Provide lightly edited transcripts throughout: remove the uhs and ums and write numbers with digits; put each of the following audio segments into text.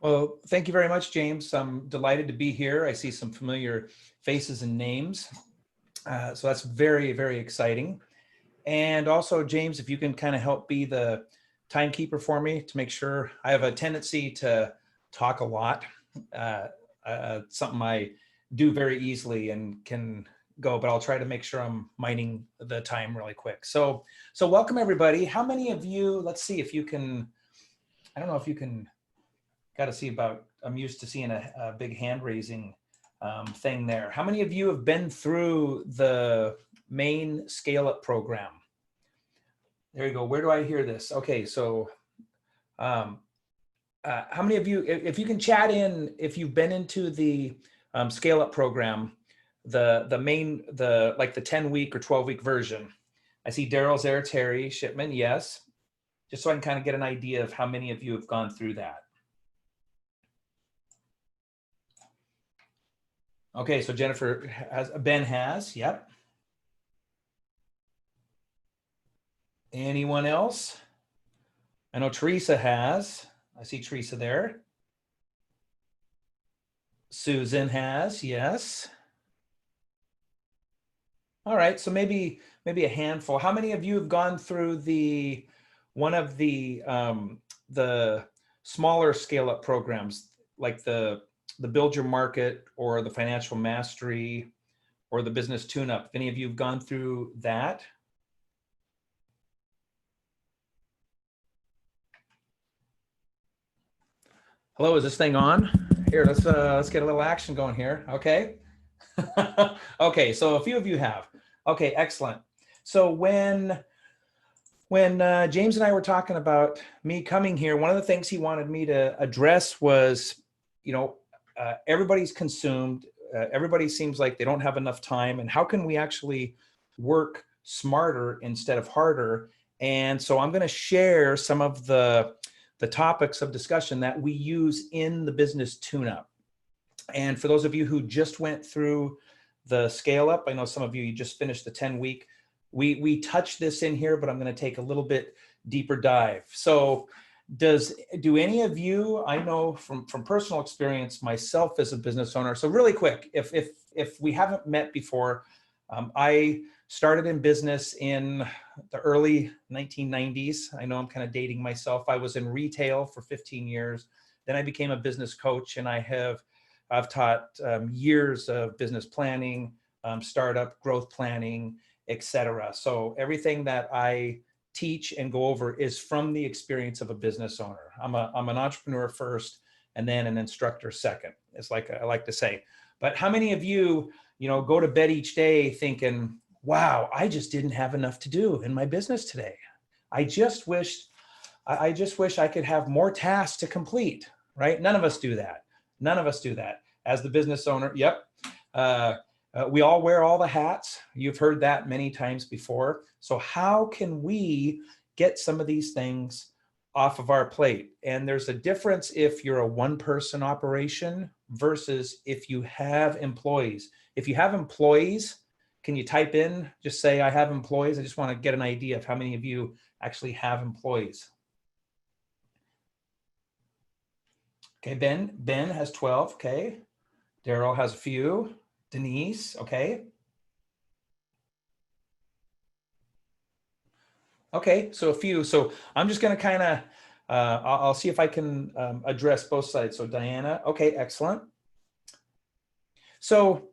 Well, thank you very much, James. I'm delighted to be here. I see some familiar faces and names. So that's very, very exciting. And also, James, if you can kind of help be the timekeeper for me to make sure. I have a tendency to talk a lot, uh, something I do very easily and can go, but I'll try to make sure I'm mining the time really quick. So welcome everybody. How many of you, let's see if you can, I don't know if you can, got to see about, I'm used to seeing a big hand raising thing there. How many of you have been through the main ScaleUp program? There you go. Where do I hear this? Okay, so how many of you, if you can chat in, if you've been into the ScaleUp program, the main, like the 10-week or 12-week version. I see Daryl's there, Terry Shipman, yes. Just so I can kind of get an idea of how many of you have gone through that. Okay, so Jennifer has, Ben has, yep. Anyone else? I know Teresa has. I see Teresa there. Susan has, yes. All right, so maybe a handful. How many of you have gone through the one of the smaller scale-up programs, like the Build Your Market or the Financial Mastery or the Business Tune-Up? If any of you have gone through that? Hello, is this thing on? Here, let's get a little action going here. Okay. Okay, so a few of you have. Okay, excellent. So when James and I were talking about me coming here, one of the things he wanted me to address was, you know, everybody's consumed. Everybody seems like they don't have enough time, and how can we actually work smarter instead of harder? And so I'm going to share some of the topics of discussion that we use in the business tune-up. And for those of you who just went through the scale up, I know some of you just finished the 10-week. We touched this in here, but I'm going to take a little bit deeper dive. So do any of you, I know from personal experience myself as a business owner. So really quick, if we haven't met before, I started in business in the early 1990s. I know I'm kind of dating myself. I was in retail for 15 years. Then I became a business coach, and I've taught years of business planning, startup growth planning, etc. So everything that I teach and go over is from the experience of a business owner. I'm an entrepreneur first, and then an instructor second. It's like I like to say. But how many of you, go to bed each day thinking, wow, I just didn't have enough to do in my business today. I just wish I could have more tasks to complete, right? None of us do that. None of us do that. As the business owner, yep. We all wear all the hats. You've heard that many times before. So how can we get some of these things off of our plate? And there's a difference if you're a one-person operation versus if you have employees. If you have employees, can you type in, just say, I have employees? I just want to get an idea of how many of you actually have employees. Okay, Ben has 12, okay. Daryl has a few. Denise, okay. Okay, so a few. So I'm just going to kind of, I'll see if I can address both sides. So Diana, okay, excellent. So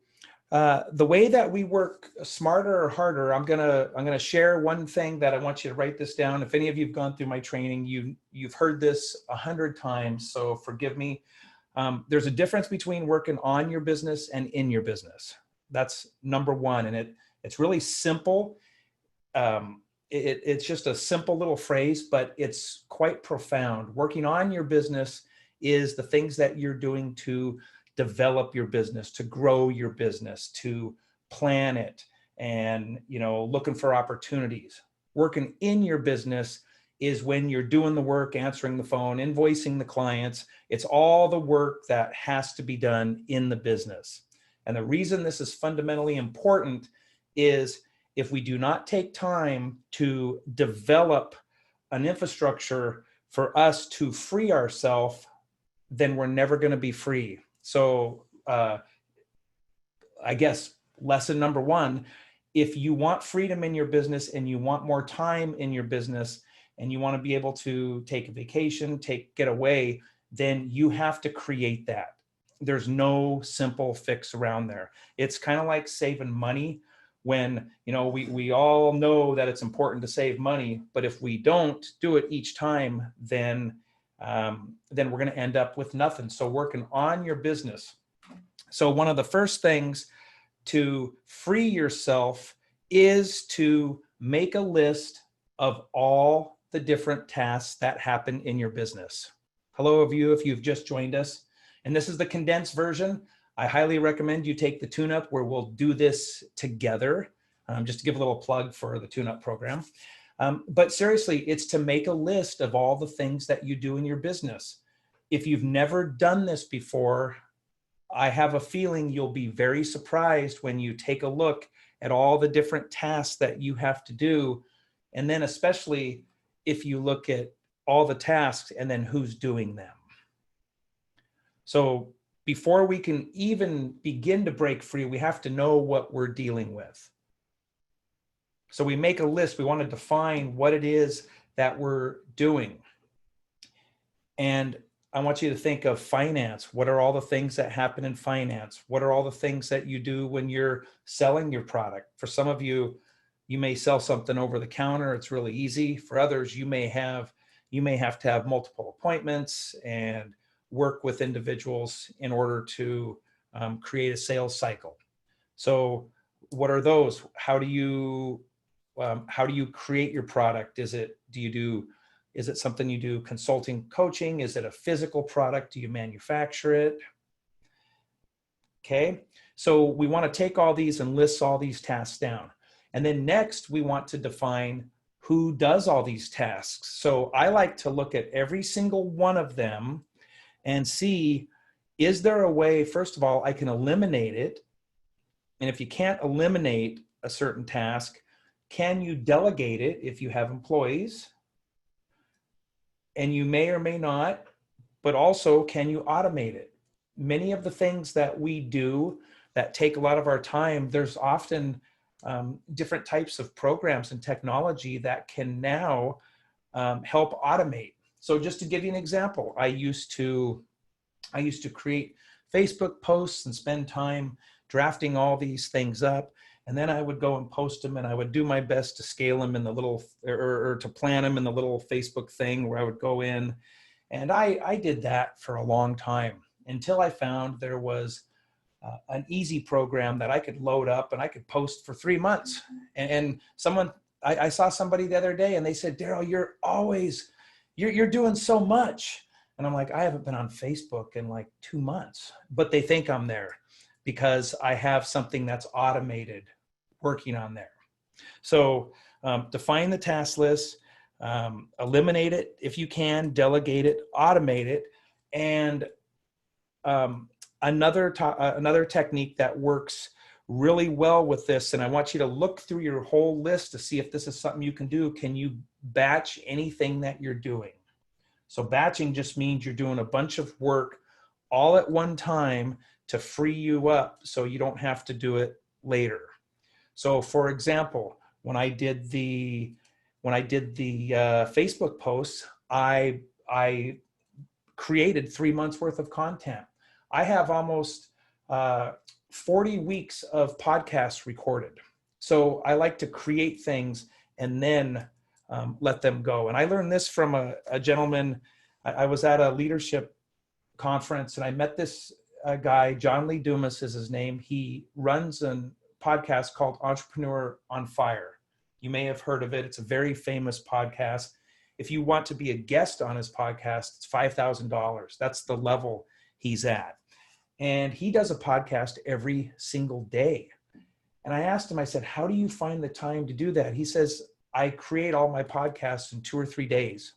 the way that we work smarter or harder, I'm gonna share one thing that I want you to write this down. If any of you have gone through my training, you've heard this 100 times, so forgive me. There's a difference between working on your business and in your business. That's number one, and it's really simple. It's just a simple little phrase, but it's quite profound. Working on your business is the things that you're doing to develop your business, to grow your business, to plan it, and looking for opportunities. Working in your business is when you're doing the work, answering the phone, invoicing the clients. It's all the work that has to be done in the business. And the reason this is fundamentally important is if we do not take time to develop an infrastructure for us to free ourselves then we're never going to be free. So I guess lesson number one, if you want freedom in your business and you want more time in your business and you want to be able to take a vacation, get away, then you have to create that. There's no simple fix around there. It's kind of like saving money when, we all know that it's important to save money, but if we don't do it each time, then we're going to end up with nothing. So working on your business. So one of the first things to free yourself is to make a list of all the different tasks that happen in your business. Hello, if you've just joined us, and this is the condensed version. I highly recommend you take the tune-up where we'll do this together, just to give a little plug for the tune-up program. But seriously, it's to make a list of all the things that you do in your business. If you've never done this before, I have a feeling you'll be very surprised when you take a look at all the different tasks that you have to do. And then especially if you look at all the tasks and then who's doing them. So before we can even begin to break free, we have to know what we're dealing with. So we make a list. We want to define what it is that we're doing. And I want you to think of finance. What are all the things that happen in finance? What are all the things that you do when you're selling your product? For some of you, you may sell something over the counter. It's really easy. For others, you may have to have multiple appointments and work with individuals in order to create a sales cycle. So what are those? How do you create your product? Is it something you do consulting, coaching? Is it a physical product? Do you manufacture it? Okay, so we want to take all these and list all these tasks down. And then next, we want to define who does all these tasks. So I like to look at every single one of them and see, is there a way, first of all, I can eliminate it? And if you can't eliminate a certain task, can you delegate it if you have employees? And you may or may not, but also, can you automate it? Many of the things that we do that take a lot of our time, there's often different types of programs and technology that can now help automate. So just to give you an example, I used to create Facebook posts and spend time drafting all these things up. And then I would go and post them, and I would do my best to scale them in the little, or to plan them in the little Facebook thing where I would go in. And I did that for a long time until I found there was an easy program that I could load up and I could post for 3 months. And I saw somebody the other day and they said, Daryl, you're doing so much. And I'm like, I haven't been on Facebook in like 2 months, but they think I'm there because I have something that's automated working on there. So define the task list, eliminate it if you can, delegate it, automate it. And another technique that works really well with this, and I want you to look through your whole list to see if this is something you can do. Can you batch anything that you're doing? So batching just means you're doing a bunch of work all at one time to free you up so you don't have to do it later. So for example, when I did the Facebook posts, I created 3 months worth of content. I have almost 40 weeks of podcasts recorded. So I like to create things and then let them go. And I learned this from a gentleman. I was at a leadership conference and I met this guy, John Lee Dumas is his name. He runs a podcast called Entrepreneur on Fire. You may have heard of it. It's a very famous podcast. If you want to be a guest on his podcast, it's $5,000. That's the level he's at. And he does a podcast every single day. And I asked him, I said, how do you find the time to do that? He says, I create all my podcasts in 2 or 3 days.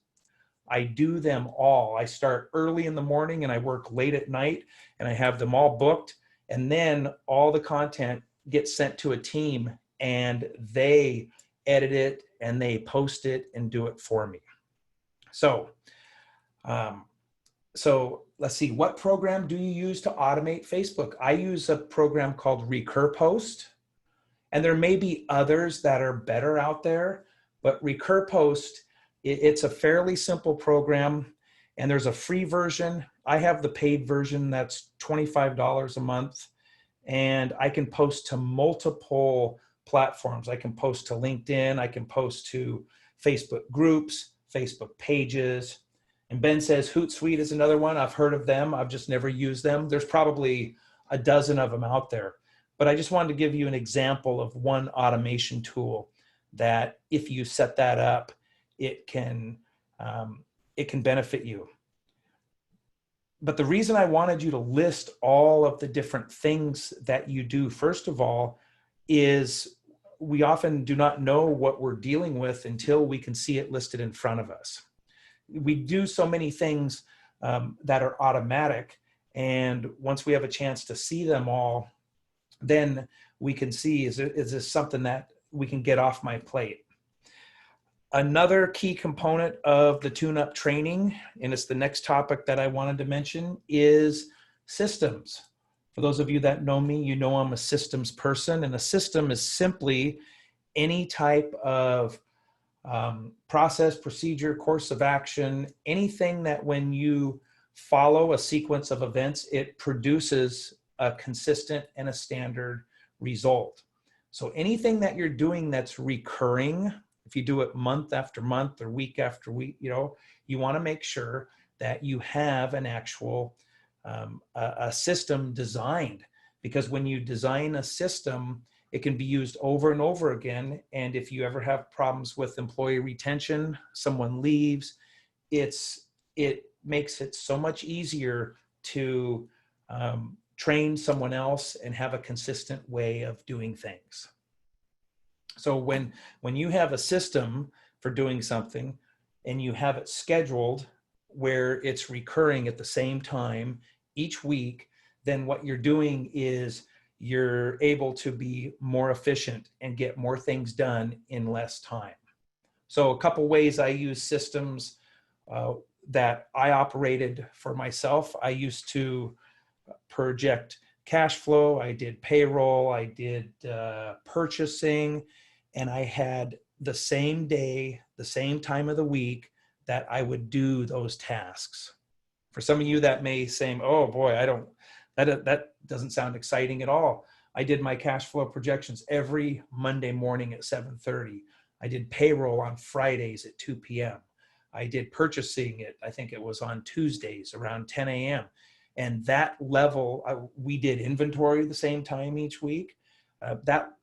I do them all. I start early in the morning and I work late at night and I have them all booked. And then all the content gets sent to a team and they edit it and they post it and do it for me. So So let's see, what program do you use to automate Facebook? I use a program called RecurPost, and there may be others that are better out there, but RecurPost, it's a fairly simple program, and there's a free version. I have the paid version that's $25 a month, and I can post to multiple platforms. I can post to LinkedIn, I can post to Facebook groups, Facebook pages. And Ben says Hootsuite is another one. I've heard of them. I've just never used them. There's probably a dozen of them out there. But I just wanted to give you an example of one automation tool that if you set that up, it can benefit you. But the reason I wanted you to list all of the different things that you do, first of all, is we often do not know what we're dealing with until we can see it listed in front of us. We do so many things that are automatic, and once we have a chance to see them all, then we can see, is this something that we can get off my plate? Another key component of the tune-up training, and it's the next topic that I wanted to mention, is systems. For those of you that know me, you know I'm a systems person, and a system is simply any type of process, procedure, course of action, anything that when you follow a sequence of events, it produces a consistent and a standard result. So anything that you're doing that's recurring, if you do it month after month or week after week, you want to make sure that you have an actual a system designed, because when you design a system, it can be used over and over again. And if you ever have problems with employee retention, someone leaves, it makes it so much easier to train someone else and have a consistent way of doing things. So when you have a system for doing something and you have it scheduled where it's recurring at the same time each week, then what you're doing is you're able to be more efficient and get more things done in less time. So a couple ways I use systems that I operated for myself. I used to project cash flow, I did payroll, I did purchasing, and I had the same day, the same time of the week that I would do those tasks. For some of you that may say, oh boy, that doesn't sound exciting at all. I did my cash flow projections every Monday morning at 7:30. I did payroll on Fridays at 2 p.m. I did purchasing I think it was on Tuesdays around 10 a.m. And that level, we did inventory the same time each week. That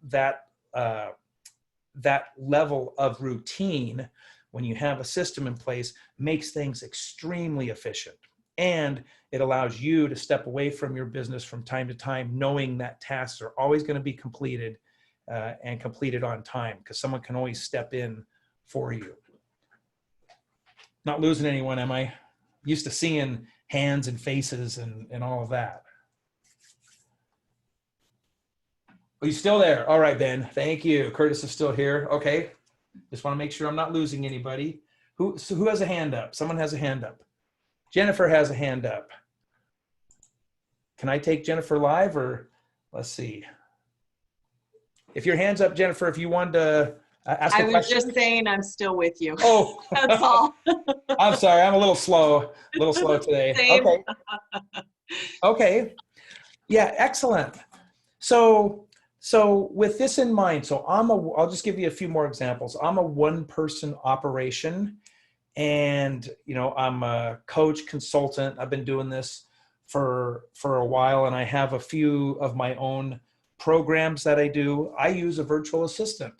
level of routine, when you have a system in place, makes things extremely efficient. And it allows you to step away from your business from time to time, knowing that tasks are always going to be completed and completed on time, because someone can always step in for you. Not losing anyone, am I? Used to seeing hands and faces and all of that. Are you still there? All right, Ben. Thank you. Curtis is still here. Okay. Just want to make sure I'm not losing anybody. Who has a hand up? Someone has a hand up. Jennifer has a hand up. Can I take Jennifer live, or let's see. If your hand's up, Jennifer, if you wanted to ask a question. I was just saying I'm still with you. Oh, that's all. I'm sorry. I'm a little slow today. Same. Okay. Okay. Yeah, excellent. So with this in mind, I'll just give you a few more examples. I'm a one-person operation, and I'm a coach consultant. I've been doing this for a while, and I have a few of my own programs that I do. I use a virtual assistant.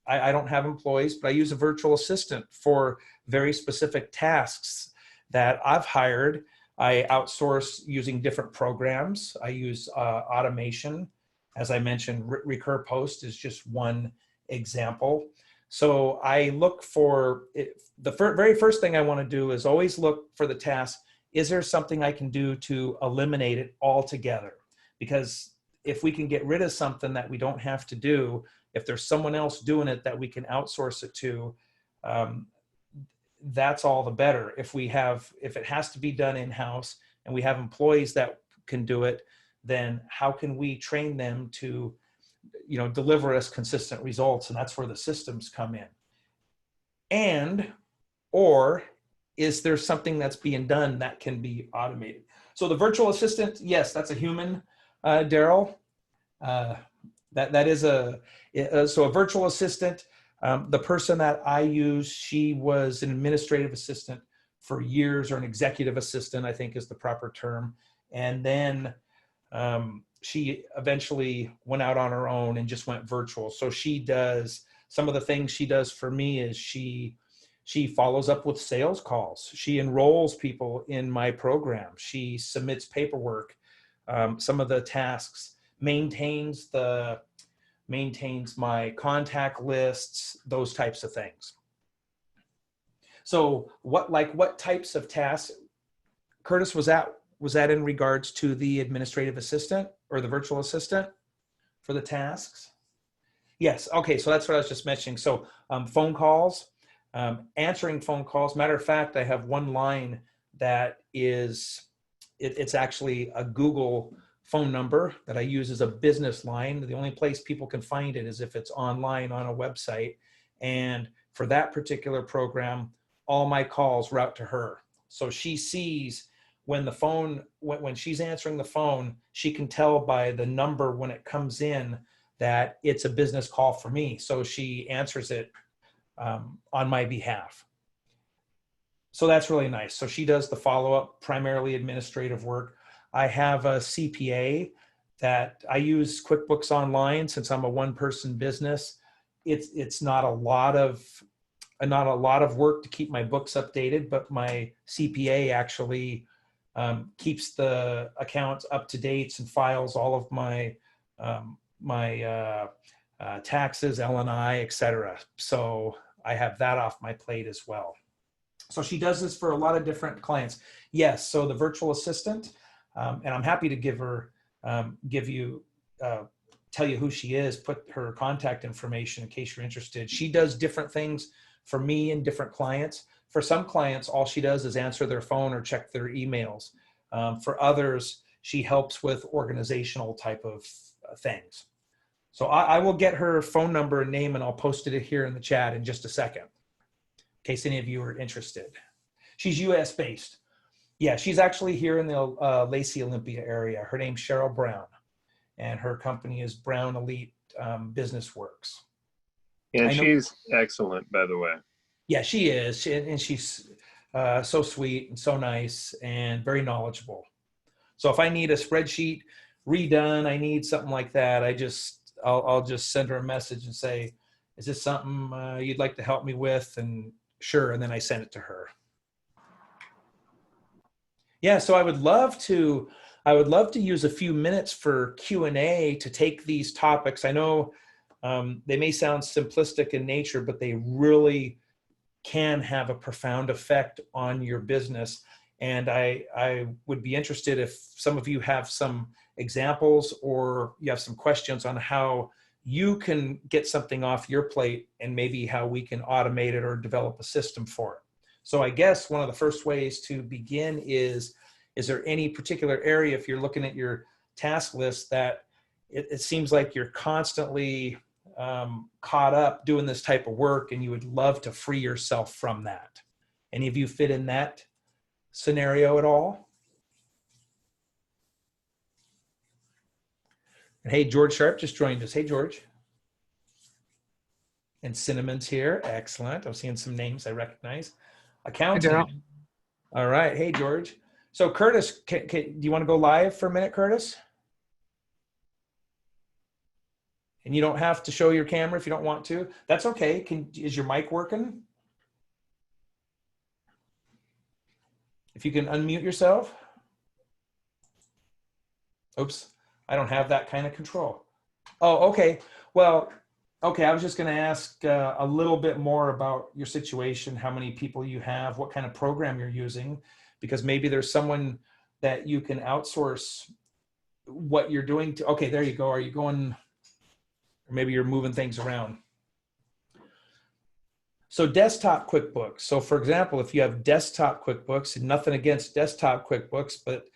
I don't have employees, but I use a virtual assistant for very specific tasks that I've hired. I outsource using different programs. I use automation. As I mentioned, RecurPost is just one example. So I look for it. The very first thing I want to do is always look for the task. Is there something I can do to eliminate it altogether? Because if we can get rid of something that we don't have to do, if there's someone else doing it that we can outsource it to, that's all the better. If it has to be done in-house and we have employees that can do it, then how can we train them to, deliver us consistent results? And that's where the systems come in. Or is there something that's being done that can be automated? So the virtual assistant, yes, that's a human, Daryl. That is so a virtual assistant. The person that I use, she was an administrative assistant for years, or an executive assistant, I think is the proper term. And then she eventually went out on her own and just went virtual. So she does, some of the things she does for me is she follows up with sales calls. She enrolls people in my program. She submits paperwork, some of the tasks, maintains my contact lists, those types of things. So what types of tasks, Curtis, was that in regards to the administrative assistant or the virtual assistant for the tasks? Yes. Okay. So that's what I was just mentioning. So phone calls, answering phone calls. Matter of fact, I have one line that it's actually a Google phone number that I use as a business line. The only place people can find it is if it's online on a website. And for that particular program, all my calls route to her. So she sees when when she's answering the phone, she can tell by the number when it comes in that it's a business call for me. So she answers it on my behalf. So that's really nice. So she does the follow-up, primarily administrative work. I have a CPA that I use QuickBooks Online since I'm a one-person business. It's not a lot of work to keep my books updated, but my CPA actually keeps the accounts up to date and files all of my taxes, L&I, etc. So I have that off my plate as well. So she does this for a lot of different clients. Yes. So the virtual assistant, and I'm happy to tell you who she is, put her contact information in case you're interested. She does different things for me and different clients. For some clients, all she does is answer their phone or check their emails. For others, she helps with organizational type of things. So I will get her phone number and name, and I'll post it here in the chat in just a second, in case any of you are interested. She's US based. Yeah, she's actually here in the Lacey Olympia area. Her name's Cheryl Brown, and her company is Brown Elite Business Works. And she's excellent, by the way. Yeah, she is. And she's so sweet and so nice and very knowledgeable. So if I need a spreadsheet redone, I need something like that, I'll just send her a message and say, is this something you'd like to help me with? And sure. And then I send it to her. Yeah. So I would love to use a few minutes for Q&A to take these topics. I know they may sound simplistic in nature, but they really can have a profound effect on your business. And I would be interested if some of you have some examples or you have some questions on how you can get something off your plate and maybe how we can automate it or develop a system for it. So I guess one of the first ways to begin is there any particular area, if you're looking at your task list, that it seems like you're constantly caught up doing this type of work and you would love to free yourself from that? Any of you fit in that scenario at all? And hey, George Sharp just joined us. Hey, George. And Cinnamon's here. Excellent. I'm seeing some names I recognize. Accounting. Hey, Daryl. All right. Hey, George. So Curtis, do you want to go live for a minute, Curtis? And you don't have to show your camera if you don't want to. That's okay. Is your mic working? If you can unmute yourself. Oops, I don't have that kind of control. Oh, okay. Well, okay, I was just going to ask a little bit more about your situation, how many people you have, what kind of program you're using, because maybe there's someone that you can outsource what you're doing to. Okay, there you go. Are you going, or maybe you're moving things around. So desktop QuickBooks. So for example, if you have desktop QuickBooks, and nothing against desktop QuickBooks, but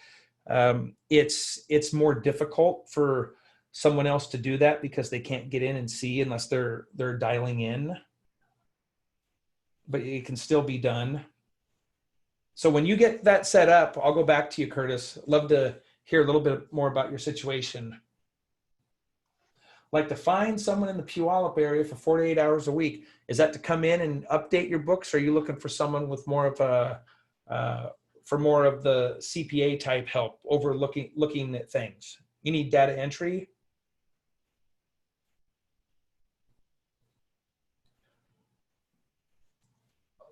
it's more difficult for someone else to do that because they can't get in and see unless they're dialing in. But it can still be done. So when you get that set up, I'll go back to you, Curtis. Love to hear a little bit more about your situation. Like to find someone in the Puyallup area for 48 hours a week. Is that to come in and update your books? Or are you looking for someone with more of a, for more of the CPA type help over looking at things? You need data entry?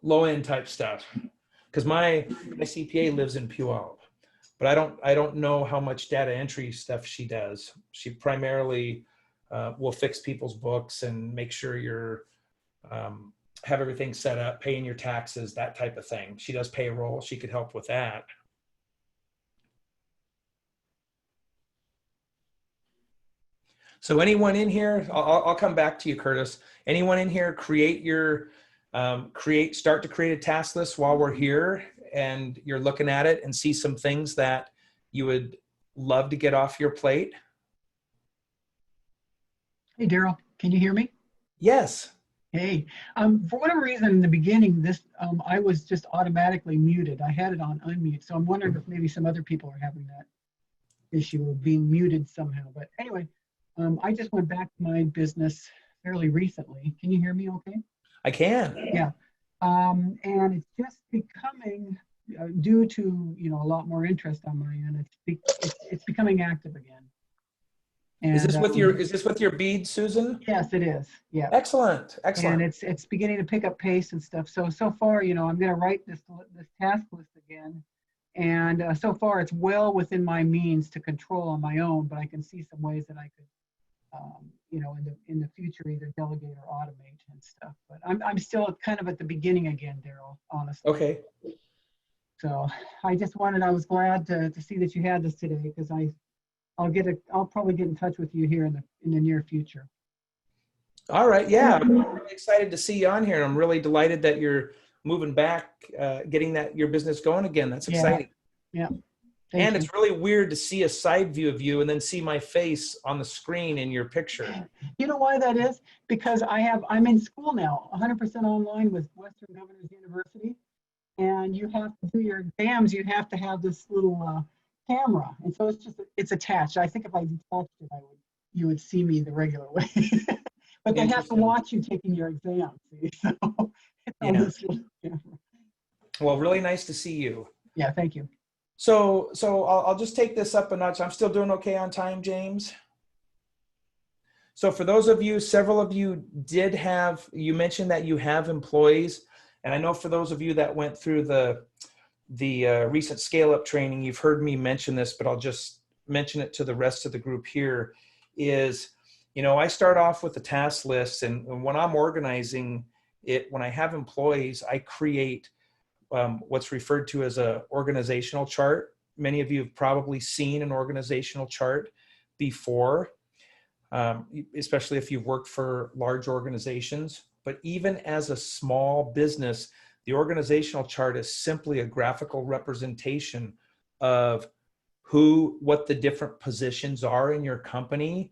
Low end type stuff. Because my CPA lives in Puyallup, but I don't know how much data entry stuff she does. She primarily will fix people's books and make sure you're have everything set up, paying your taxes, that type of thing. She does payroll. She could help with that. So anyone in here, I'll come back to you, Curtis. Anyone in here start to create a task list while we're here and you're looking at it and see some things that you would love to get off your plate? Hey, Daryl, can you hear me? Yes. Hey, for whatever reason in the beginning, I was just automatically muted. I had it on unmute, so I'm wondering if maybe some other people are having that issue of being muted somehow. But anyway, I just went back to my business fairly recently. Can you hear me okay? I can. Yeah. And it's just becoming, due to, a lot more interest on my end, it's becoming active again. And, is this with your beads, Susan? Yes, it is. Yeah. Excellent. Excellent. And it's beginning to pick up pace and stuff. So far, I'm going to write this task list again. And so far, it's well within my means to control on my own, but I can see some ways that I could, in the future, either delegate or automate and stuff. But I'm still kind of at the beginning again, Daryl, honestly. Okay. So I was glad to see that you had this today, because I'll probably get in touch with you here in the near future. All right. Yeah. I'm really excited to see you on here. I'm really delighted that you're moving back, getting your business going again. That's exciting. Yeah. And it's really weird to see a side view of you and then see my face on the screen in your picture. You know why that is? Because I'm in school now, 100% online with Western Governors University. And you have to do your exams, you have to have this little camera. And so it's attached. I think if I detached it, you would see me the regular way. But they have to watch you taking your exam. See? So it's on this little camera. Well, really nice to see you. Yeah, thank you. So I'll just take this up a notch. I'm still doing okay on time, James. So for those of you, several of you you mentioned that you have employees. And I know for those of you that went through the recent ScaleUp training, you've heard me mention this, but I'll just mention it to the rest of the group here is, I start off with the task list, and when I'm organizing it, when I have employees, I create what's referred to as an organizational chart. Many of you have probably seen an organizational chart before, especially if you've worked for large organizations. But even as a small business, the organizational chart is simply a graphical representation of what the different positions are in your company.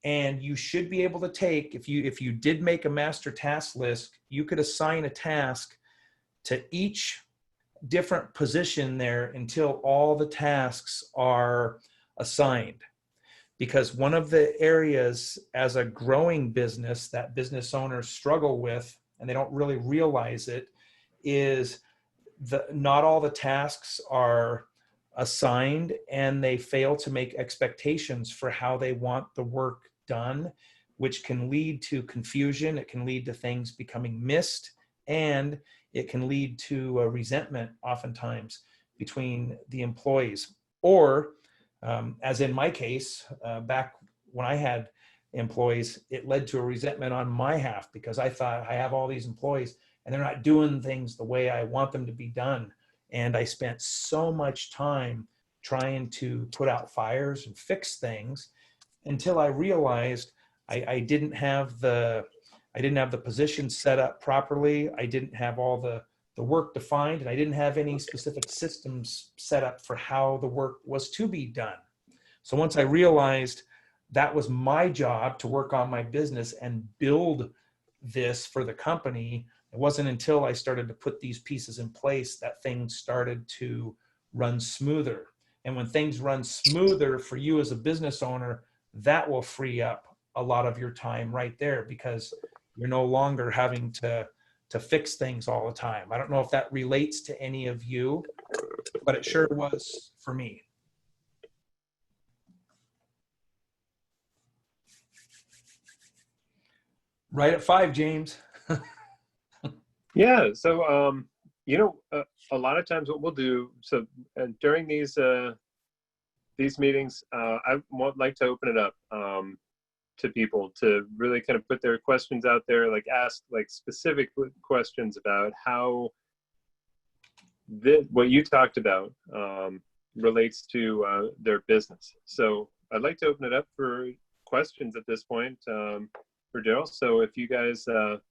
And you should be able to take, if you did make a master task list, you could assign a task to each different position there until all the tasks are assigned. Because one of the areas as a growing business that business owners struggle with, and they don't really realize it, is not all the tasks are assigned, and they fail to make expectations for how they want the work done, which can lead to confusion. It can lead to things becoming missed, and it can lead to resentment oftentimes between the employees. Or as in my case, back when I had employees, it led to a resentment on my half because I thought I have all these employees and they're not doing things the way I want them to be done. And I spent so much time trying to put out fires and fix things until I realized I didn't have the I didn't have the position set up properly. I didn't have all the work defined, and I didn't have any specific systems set up for how the work was to be done. So once I realized that was my job to work on my business and build this for the company, it wasn't until I started to put these pieces in place that things started to run smoother. And when things run smoother for you as a business owner, that will free up a lot of your time right there, because you're no longer having to fix things all the time. I don't know if that relates to any of you, but it sure was for me. Right at 5, James. Yeah. So, a lot of times what we'll do, so during these meetings, I would like to open it up to people to really kind of put their questions out there, like ask like specific questions about how what you talked about relates to their business. So I'd like to open it up for questions at this point for Daryl. So if you guys have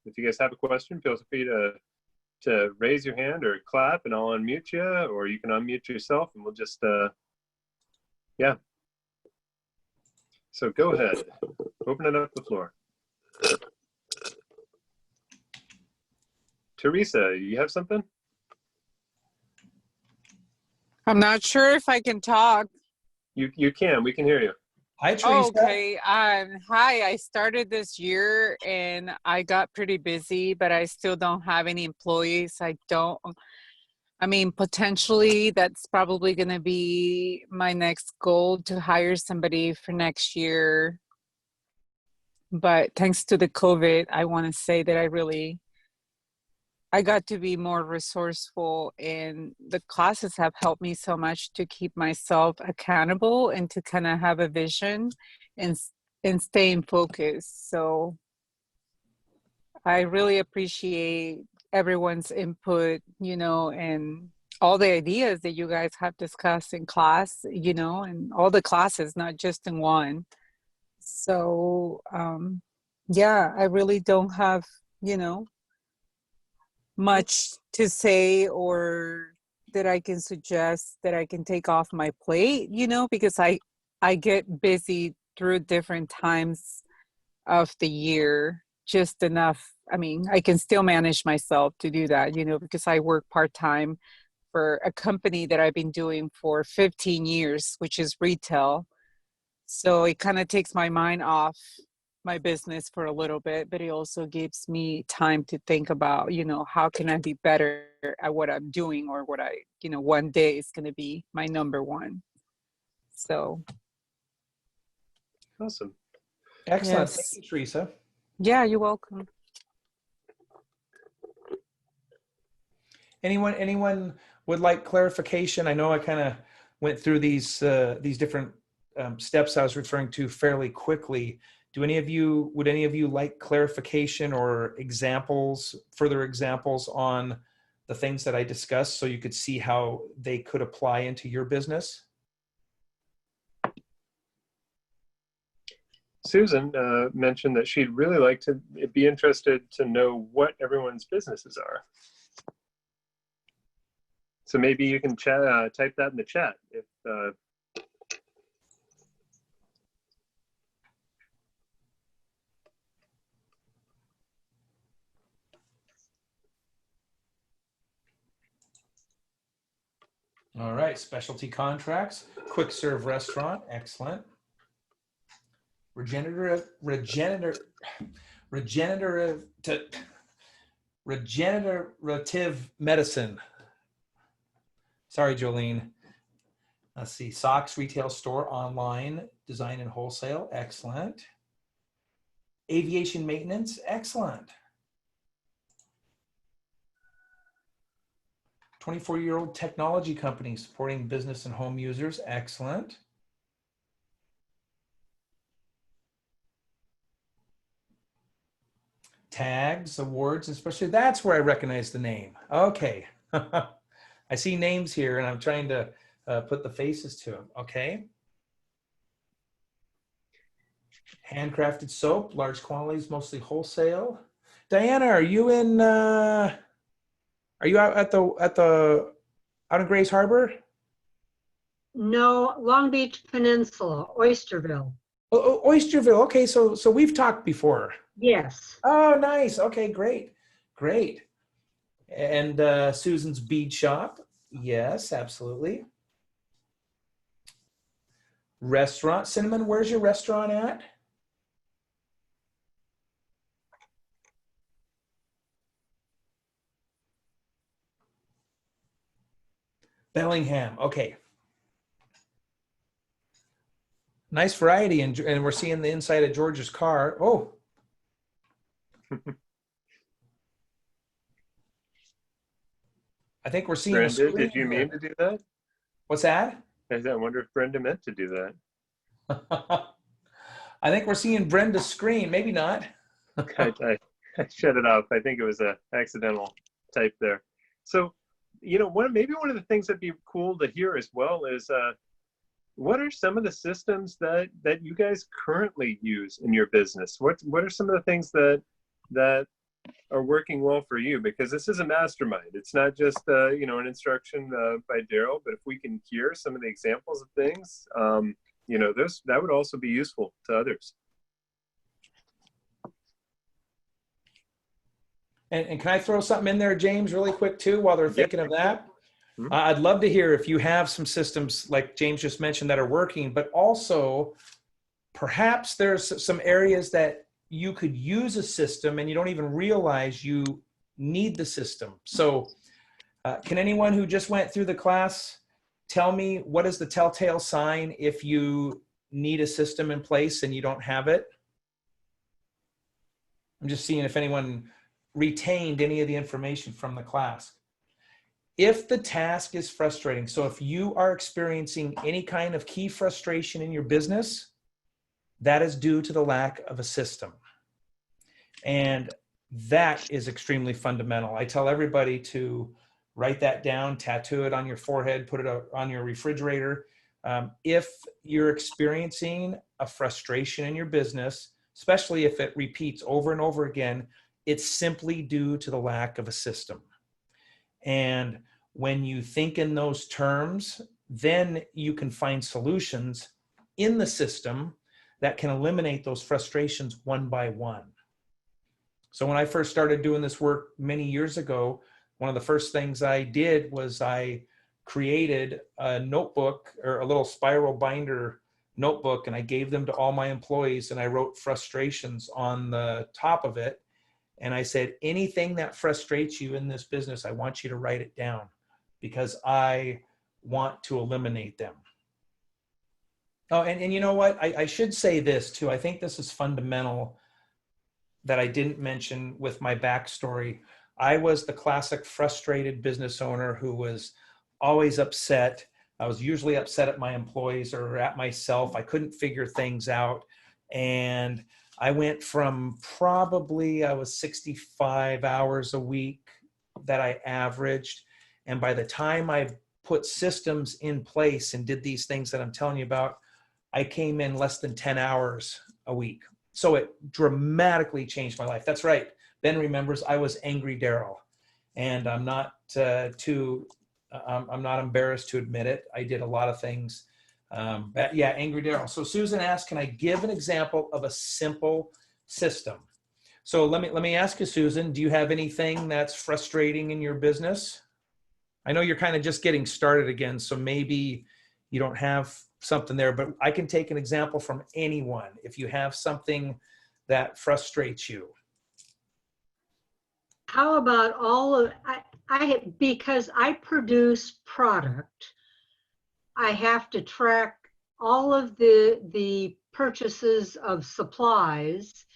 a question, feel free to raise your hand or clap, and I'll unmute you, or you can unmute yourself, and we'll just yeah. So go ahead, open it up the floor. Teresa, you have something? I'm not sure if I can talk. You can. We can hear you. Hi, Teresa. Okay. Hi. I started this year and I got pretty busy, but I still don't have any employees. Potentially that's probably going to be my next goal, to hire somebody for next year. But thanks to the COVID, I want to say that I got to be more resourceful, and the classes have helped me so much to keep myself accountable and to kind of have a vision and stay in focus. So I really appreciate everyone's input, and all the ideas that you guys have discussed in class, and all the classes, not just in one. So, I really don't have, much to say or that I can suggest that I can take off my plate, because I get busy through different times of the year, just enough. I can still manage myself to do that, because I work part-time for a company that I've been doing for 15 years, which is retail. So it kind of takes my mind off my business for a little bit, but it also gives me time to think about, how can I be better at what I'm doing, or what one day is going to be my number one. So. Awesome. Excellent. Yes. Thank you, Teresa. Yeah, you're welcome. Anyone would like clarification? I know I kind of went through these different steps I was referring to fairly quickly. Would any of you like clarification or further examples on the things that I discussed, so you could see how they could apply into your business? Susan mentioned that she'd really like to be interested to know what everyone's businesses are. So maybe you can type that in the chat. All right, specialty contracts, quick serve restaurant, excellent. Regenerative medicine. Sorry, Jolene. Let's see, socks retail store, online, design and wholesale, excellent. Aviation maintenance, excellent. 24-year-old technology company supporting business and home users, excellent. Tags, awards, especially, that's where I recognize the name. Okay. I see names here and I'm trying to put the faces to them. Okay. Handcrafted soap, large quantities, mostly wholesale. Diana, are you in, are you out out in Grays Harbor? No, Long Beach Peninsula, Oysterville. Oysterville. Okay, so we've talked before. Yes. Oh, nice. Okay, great, great. And Susan's bead shop. Yes, absolutely. Restaurant. Cinnamon, where's your restaurant at? Bellingham. Okay. Nice variety, and we're seeing the inside of George's car. Oh. I think we're seeing a Brenda, screen did you here. mean to do that? What's that? I wonder if Brenda meant to do that. I think we're seeing Brenda's screen. Maybe not. I shut it off. I think it was a accidental type there. So, you know, maybe one of the things that'd be cool to hear as well is what are some of the systems that you guys currently use in your business? What are some of the things that are working well for you? Because this is a mastermind. It's not just you know, an instruction by Daryl, but if we can hear some of the examples of things, you know, that would also be useful to others. And can I throw something in there, James, really quick too, while they're thinking of that? Mhm. I'd love to hear if you have some systems like James just mentioned that are working, but also perhaps there's some areas that you could use a system and you don't even realize you need the system. So can anyone who just went through the class tell me what is the telltale sign if you need a system in place and you don't have it? I'm just seeing if anyone retained any of the information from the class. If the task is frustrating, so if you are experiencing any kind of key frustration in your business, that is due to the lack of a system. And that is extremely fundamental. I tell everybody to write that down, tattoo it on your forehead, put it on your refrigerator. If you're experiencing a frustration in your business, especially if it repeats over and over again, it's simply due to the lack of a system. And when you think in those terms, then you can find solutions in the system that can eliminate those frustrations one by one. So when I first started doing this work many years ago, one of the first things I did was I created a notebook or a little spiral binder notebook, and I gave them to all my employees, and I wrote frustrations on the top of it. And I said, anything that frustrates you in this business, I want you to write it down because I want to eliminate them. Oh, and you know what? I should say this too. I think this is fundamental that I didn't mention with my backstory. I was the classic frustrated business owner who was always upset. I was usually upset at my employees or at myself. I couldn't figure things out. And I went from I was 65 hours a week that I averaged. And by the time I put systems in place and did these things that I'm telling you about, I came in less than 10 hours a week. So it dramatically changed my life. That's right. Ben remembers I was Angry Daryl. And I'm not I'm not embarrassed to admit it. I did a lot of things. Yeah, Angry Daryl. So Susan asked, can I give an example of a simple system? So let me ask you, Susan, do you have anything that's frustrating in your business? I know you're kind of just getting started again, so maybe you don't have something there, but I can take an example from anyone if you have something that frustrates you. How about because I produce product, I have to track all of the purchases of supplies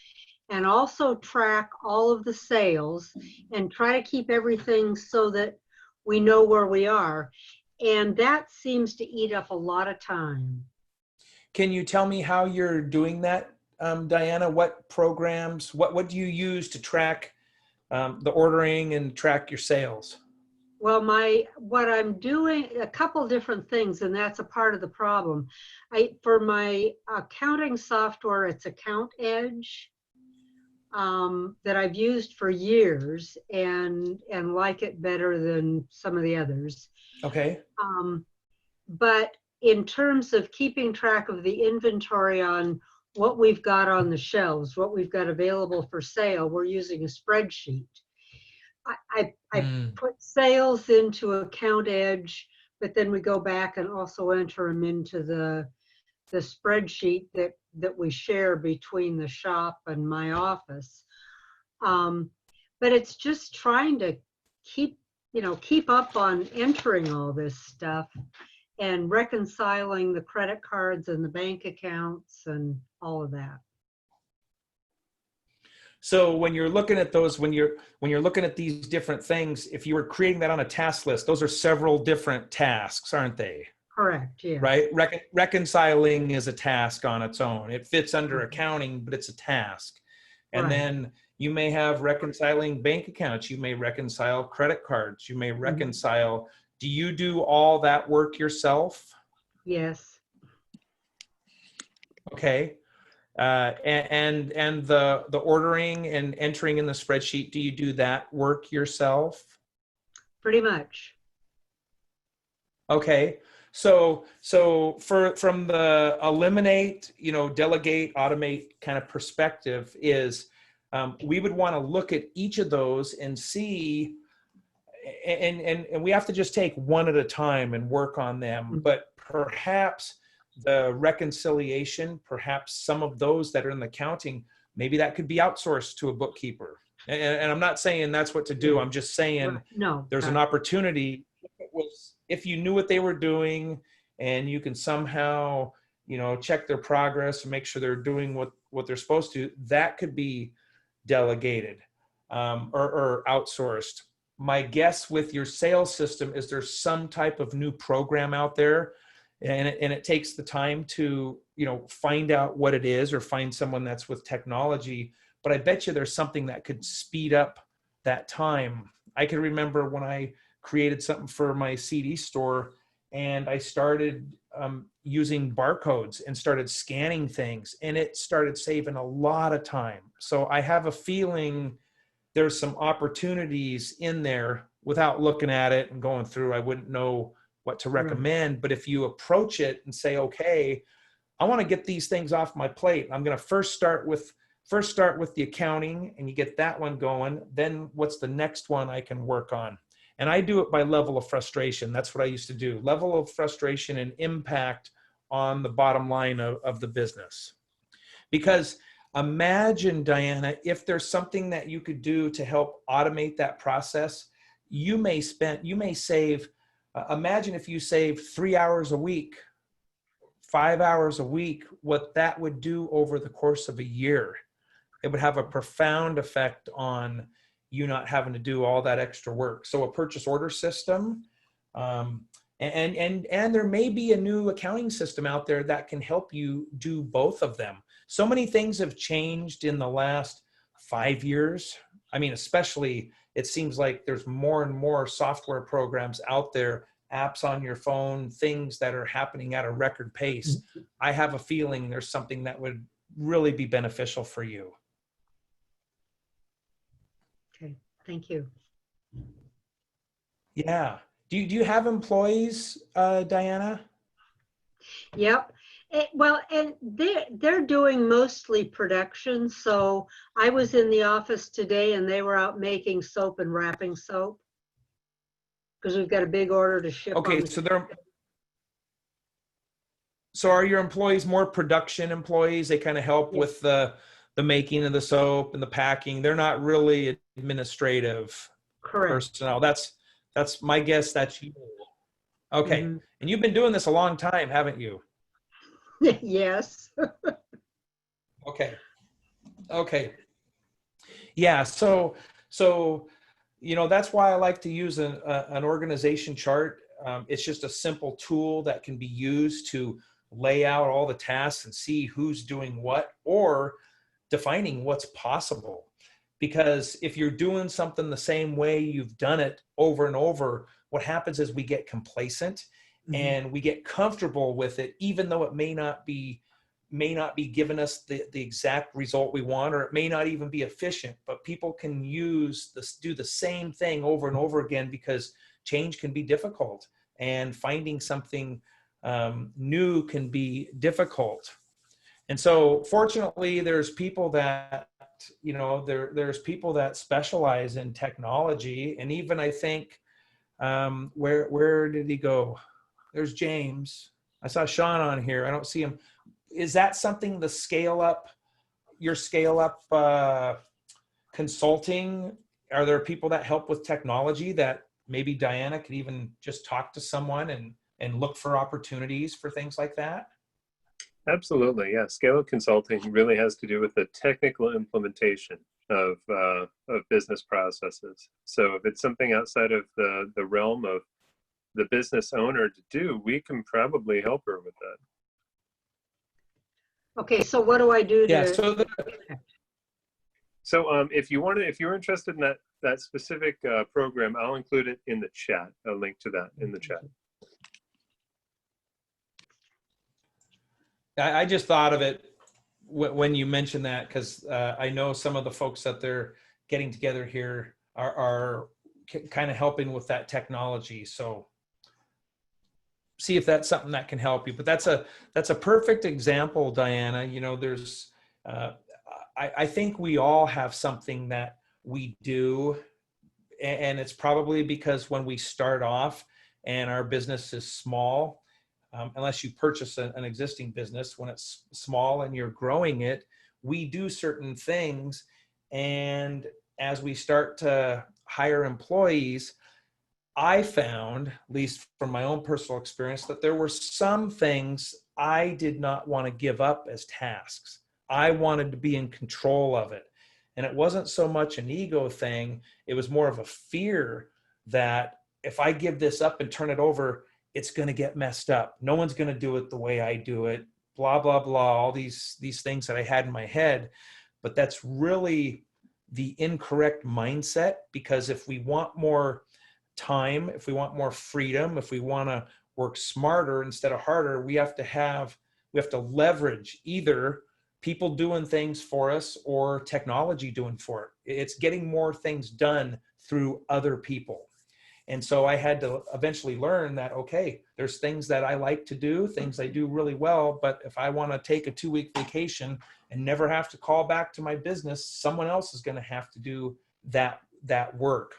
and also track all of the sales and try to keep everything so that we know where we are. And that seems to eat up a lot of time. Can you tell me how you're doing that, Diana? What programs, what do you use to track the ordering and track your sales? Well, what I'm doing, a couple different things, and that's a part of the problem. For my accounting software, it's Account Edge. that I've used for years and like it better than some of the others. Okay. But in terms of keeping track of the inventory on what we've got on the shelves, what we've got available for sale, we're using a spreadsheet. I put sales into Account Edge, but then we go back and also enter them into the spreadsheet that we share between the shop and my office. But it's just trying to keep up on entering all this stuff and reconciling the credit cards and the bank accounts and all of that. So when you're looking at those, when you're looking at these different things, if you were creating that on a task list, those are several different tasks, aren't they? Correct, yeah. Right? Reconciling is a task on its own. It fits under accounting, but it's a task. And Right. then you may have reconciling bank accounts. You may reconcile credit cards. You may reconcile. Do you do all that work yourself? Yes. Okay. And the ordering and entering in the spreadsheet, do you do that work yourself? Pretty much. Okay. So from the eliminate, delegate, automate kind of perspective is we would want to look at each of those and see, and we have to just take one at a time and work on them, but perhaps the reconciliation, perhaps some of those that are in the accounting, maybe that could be outsourced to a bookkeeper. And I'm not saying that's what to do. I'm just saying there's an opportunity. If you knew what they were doing and you can somehow, check their progress and make sure they're doing what they're supposed to, that could be delegated or outsourced. My guess with your sales system is there's some type of new program out there, and it takes the time to, find out what it is or find someone that's with technology. But I bet you there's something that could speed up that time. I can remember when I created something for my CD store and I started using barcodes and started scanning things, and it started saving a lot of time. So I have a feeling there's some opportunities in there. Without looking at it and going through, I wouldn't know what to recommend. But if you approach it and say, okay, I want to get these things off my plate, I'm going to first start with the accounting, and you get that one going. Then what's the next one I can work on? And I do it by level of frustration. That's what I used to do. Level of frustration and impact on the bottom line of the business. Because imagine, Diana, if there's something that you could do to help automate that process, you may save, imagine if you save 3 hours a week, 5 hours a week, what that would do over the course of a year. It would have a profound effect on you not having to do all that extra work. So a purchase order system, and there may be a new accounting system out there that can help you do both of them. So many things have changed in the last 5 years. I mean, especially it seems like there's more and more software programs out there, apps on your phone, things that are happening at a record pace. I have a feeling there's something that would really be beneficial for you. Okay, thank you. Yeah. Do you have employees, Diana? Yep. Well, and they're doing mostly production. So I was in the office today and they were out making soap and wrapping soap because we've got a big order to ship. Okay, so are your employees more production employees? They kind of help with the making of the soap and the packing. They're not really administrative personnel. That's my guess. That's you. Okay. And you've been doing this a long time, haven't you? Yes. Okay. Yeah. So, that's why I like to use an organization chart. It's just a simple tool that can be used to lay out all the tasks and see who's doing what, or defining what's possible. Because if you're doing something the same way you've done it over and over, what happens is we get complacent and we get comfortable with it, even though it may not be may not be giving us the exact result we want, or it may not even be efficient, but people can do the same thing over and over again because change can be difficult, and finding something new can be difficult. And so fortunately, there's people that, there's people that specialize in technology. And even I think, where did he go? There's James. I saw Sean on here. I don't see him. Is that something the your ScaleUp consulting? Are there people that help with technology that maybe Diana could even just talk to someone and look for opportunities for things like that? Absolutely, yeah. ScaleUp consulting really has to do with the technical implementation of business processes. So if it's something outside of the realm of the business owner to do, we can probably help her with that. Okay, so what do I do to? Yeah. So if you're interested in that specific program, I'll include it in the chat. I'll link to that in the chat. I just thought of it when you mentioned that, because I know some of the folks that they're getting together here are kind of helping with that technology. So see if that's something that can help you. But that's a perfect example, Diana. There's I think we all have something that we do, and it's probably because when we start off and our business is small, unless you purchase an existing business, when it's small and you're growing it, we do certain things. And as we start to hire employees, I found, at least from my own personal experience, that there were some things I did not want to give up as tasks. I wanted to be in control of it. And it wasn't so much an ego thing. It was more of a fear that if I give this up and turn it over, it's going to get messed up. No one's going to do it the way I do it, blah, blah, blah, all these things that I had in my head. But that's really the incorrect mindset, because if we want more time, if we want more freedom, if we want to work smarter instead of harder, we have to leverage either people doing things for us or technology doing for it. It's getting more things done through other people. And so I had to eventually learn that, okay, there's things that I like to do, things I do really well, but if I want to take a 2-week vacation and never have to call back to my business, someone else is going to have to do that work.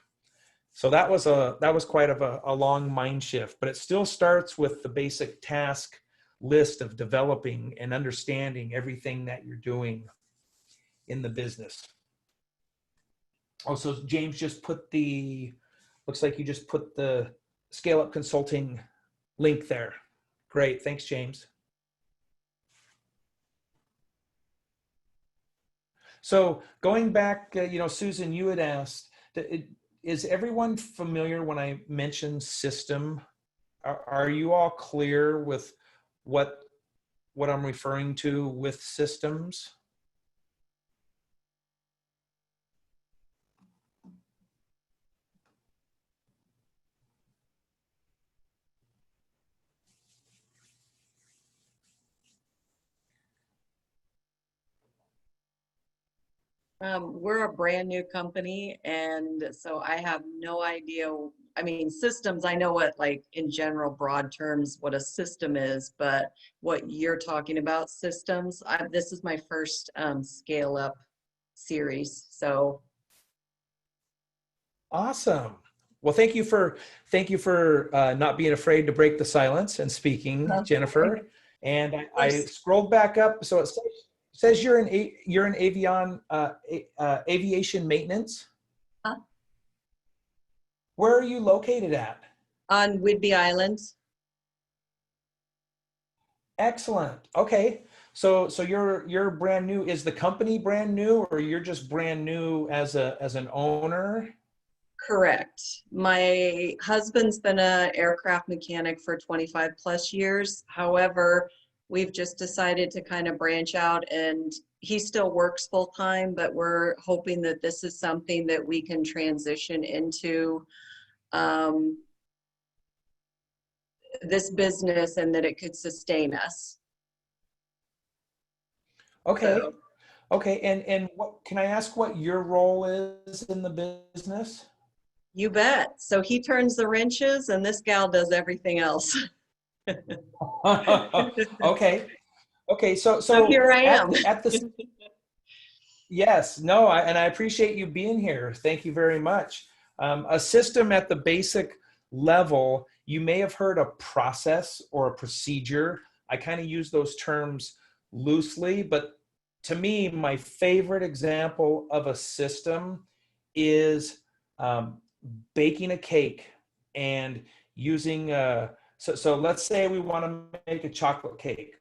So that was quite a long mind shift, but it still starts with the basic task list of developing and understanding everything that you're doing in the business. Oh, so James just looks like you just put the ScaleUp Consulting link there. Great, thanks, James. So going back, Susan, you had asked, is everyone familiar when I mentioned system? Are you all clear with what I'm referring to with systems? We're a brand new company, and so I have no idea. I mean, systems, I know what, like in general, broad terms, what a system is, but what you're talking about, systems, this is my first Scale Up series, so. Awesome. Well, thank you for not being afraid to break the silence and speaking, Jennifer. And I scrolled back up, so it says you're in aviation maintenance. Huh? Where are you located at? On Whidbey Island. Excellent. Okay. So you're brand new. Is the company brand new, or you're just brand new as an owner? Correct. My husband's been an aircraft mechanic for 25 plus years. However, we've just decided to kind of branch out, and he still works full time, but we're hoping that this is something that we can transition into this business and that it could sustain us. Okay. So Okay. And what can I ask what your role is in the business? you bet. So he turns the wrenches and this gal does everything else. Okay. Okay. So here I am. at the yes, no, and I appreciate you being here. Thank you very much. A system at the basic level, you may have heard a process or a procedure. I kind of use those terms loosely, but to me, my favorite example of a system is baking a cake and using, so let's say we want to make a chocolate cake.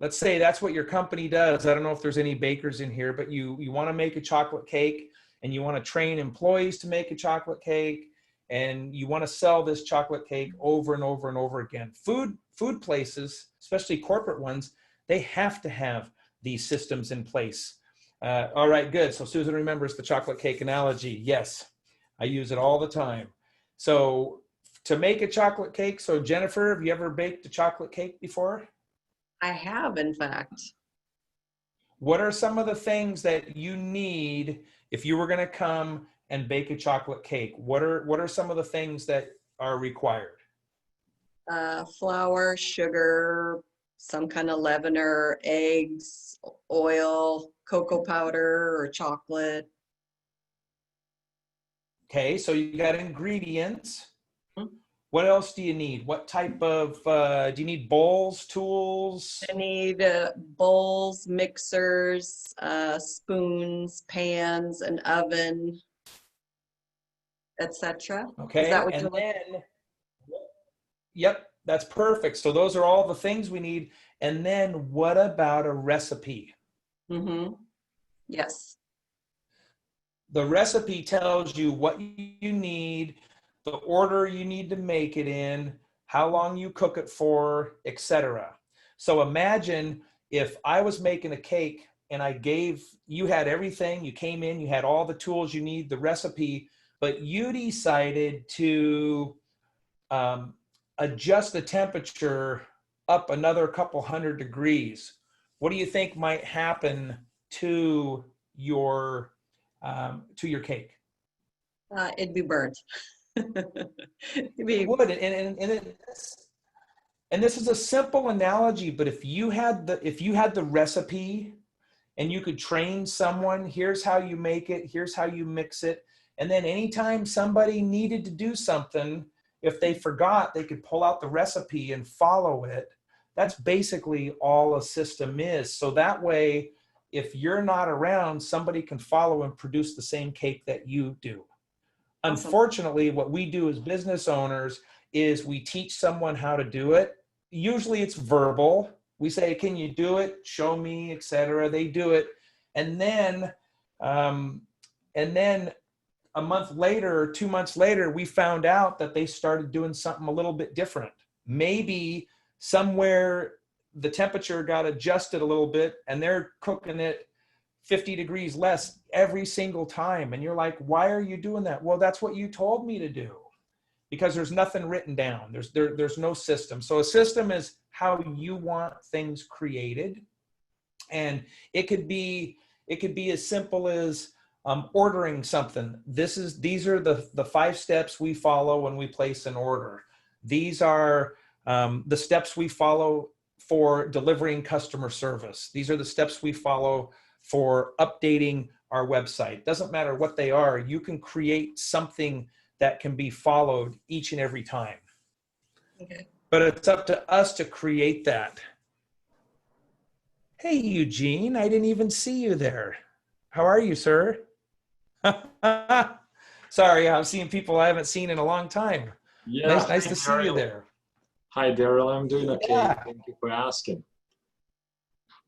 Let's say that's what your company does. I don't know if there's any bakers in here, but you want to make a chocolate cake and you want to train employees to make a chocolate cake and you want to sell this chocolate cake over and over and over again. Food places, especially corporate ones, they have to have these systems in place. All right, good. So Susan remembers the chocolate cake analogy. Yes, I use it all the time. So to make a chocolate cake, so Jennifer, have you ever baked a chocolate cake before? I have, in fact. What are some of the things that you need if you were going to come and bake a chocolate cake? What are some of the things that are required? Flour, sugar, some kind of leavener, eggs, oil, cocoa powder or chocolate. Okay, so you got ingredients. Mhm. What else do you need? What type of, do you need bowls, tools? I need bowls, mixers, spoons, pans, an oven, etc. Is that Okay, what and you want? then, yep, that's perfect. So those are all the things we need. And then what about a recipe? Mm-hmm. Yes. The recipe tells you what you need, the order you need to make it in, how long you cook it for, etc. So imagine if I was making a cake and you had everything, you came in, you had all the tools you need, the recipe, but you decided to adjust the temperature up another couple hundred degrees. What do you think might happen to your cake? It'd be burnt. It'd be, It would, and this is a simple analogy, but if you had the recipe and you could train someone, here's how you make it, here's how you mix it, and then anytime somebody needed to do something, if they forgot, they could pull out the recipe and follow it. That's basically all a system is. So that way, if you're not around, somebody can follow and produce the same cake that you do. Awesome. Unfortunately, what we do as business owners is we teach someone how to do it. Usually it's verbal. We say, can you do it? Show me, etc. They do it. And then a month later or 2 months later, we found out that they started doing something a little bit different. Maybe somewhere the temperature got adjusted a little bit and they're cooking it 50 degrees less every single time. And you're like, why are you doing that? Well, that's what you told me to do, because there's nothing written down. There's no system. So a system is how you want things created. And it could be as simple as ordering something. These are the 5 steps we follow when we place an order. These are the steps we follow for delivering customer service. These are the steps we follow for updating our website. Doesn't matter what they are, you can create something that can be followed each and every time. Okay. But it's up to us to create that. Hey, Eugene, I didn't even see you there. How are you, sir? Sorry, I'm seeing people I haven't seen in a long time. Yeah, Nice to see you there. Hi, Daryl. I'm doing okay. Yeah. Thank you for asking.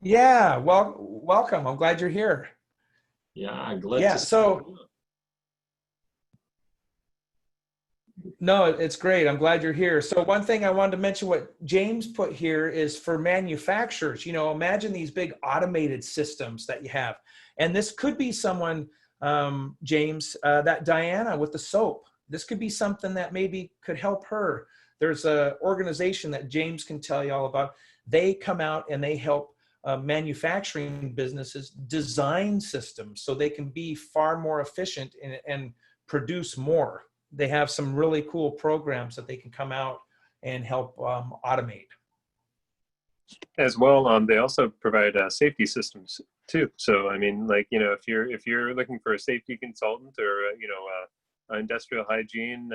Yeah, well, welcome. I'm glad you're here. Yeah, glad Yeah, to see so you. no, it's great. I'm glad you're here. So one thing I wanted to mention, what James put here is for manufacturers. Imagine these big automated systems that you have. And this could be someone, James, that Diana with the soap. This could be something that maybe could help her. There's an organization that James can tell you all about. They come out and they help manufacturing businesses design systems so they can be far more efficient and produce more. They have some really cool programs that they can come out and help automate. As well, they also provide safety systems too. So I mean, like, you know, if you're looking for a safety consultant or you know, industrial hygiene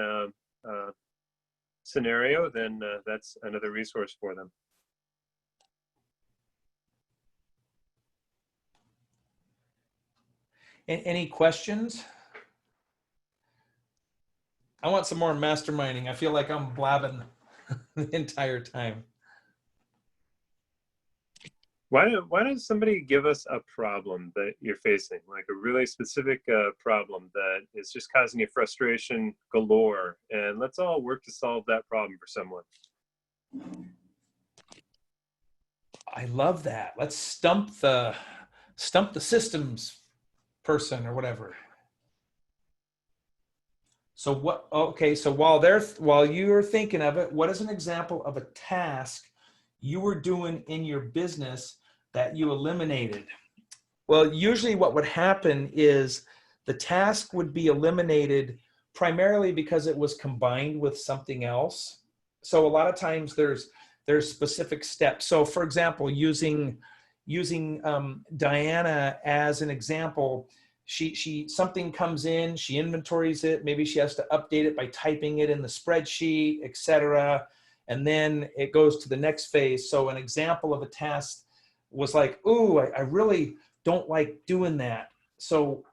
scenario, then that's another resource for them. Any questions? I want some more masterminding. I feel like I'm blabbing the entire time. Why does somebody give us a problem that you're facing, like a really specific problem that is just causing you frustration galore, and let's all work to solve that problem for someone? I love that. Let's stump the systems person or whatever. So what? Okay, so while you're thinking of it, what is an example of a task you were doing in your business that you eliminated? Well, usually what would happen is the task would be eliminated primarily because it was combined with something else. So a lot of times there's specific steps. So for example, using Diana as an example, she something comes in, she inventories it, maybe she has to update it by typing it in the spreadsheet, etc. And then it goes to the next phase. So an example of a task was like, ooh, I really don't like doing that. So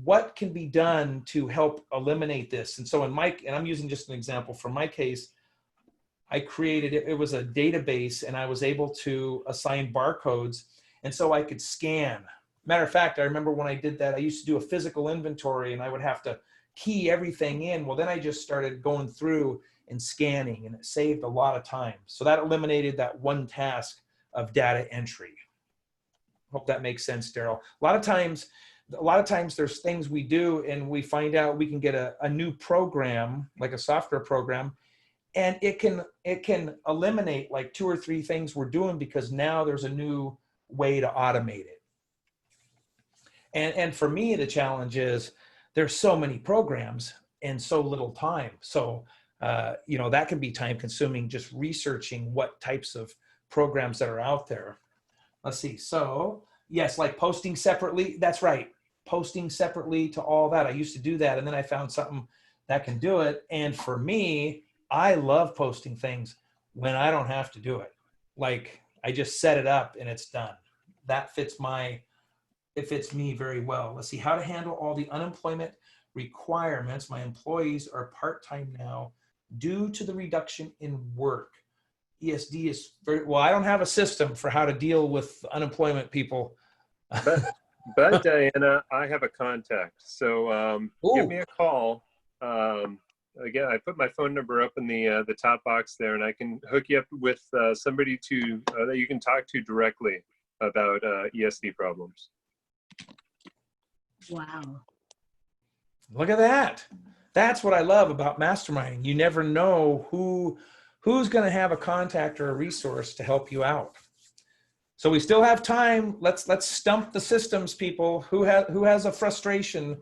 what can be done to help eliminate this? And so and I'm using just an example for my case, I created it was a database and I was able to assign barcodes. And so I could scan. Matter of fact, I remember when I did that, I used to do a physical inventory and I would have to key everything in. Well, then I just started going through and scanning, and it saved a lot of time. So that eliminated that one task of data entry. Hope that makes sense, Daryl. A lot of times there's things we do and we find out we can get a new program, like a software program, and it can eliminate like 2 or 3 things we're doing because now there's a new way to automate it. And for me, the challenge is there's so many programs and so little time. So, you know, that can be time consuming, just researching what types of programs that are out there. Let's see. So yes, like posting separately. That's right. Posting separately to all that. I used to do that. And then I found something that can do it. And for me, I love posting things when I don't have to do it. Like I just set it up and it's done. That fits it fits me very well. Let's see, how to handle all the unemployment requirements. My employees are part-time now due to the reduction in work. ESD is very, well, I don't have a system for how to deal with unemployment people. But Diana, I have a contact. So give me a call. Again, I put my phone number up in the top box there, and I can hook you up with somebody that you can talk to directly about ESD problems. Wow. Look at that. That's what I love about masterminding. You never know who's going to have a contact or a resource to help you out. So we still have time. Let's stump the systems people. Who has a frustration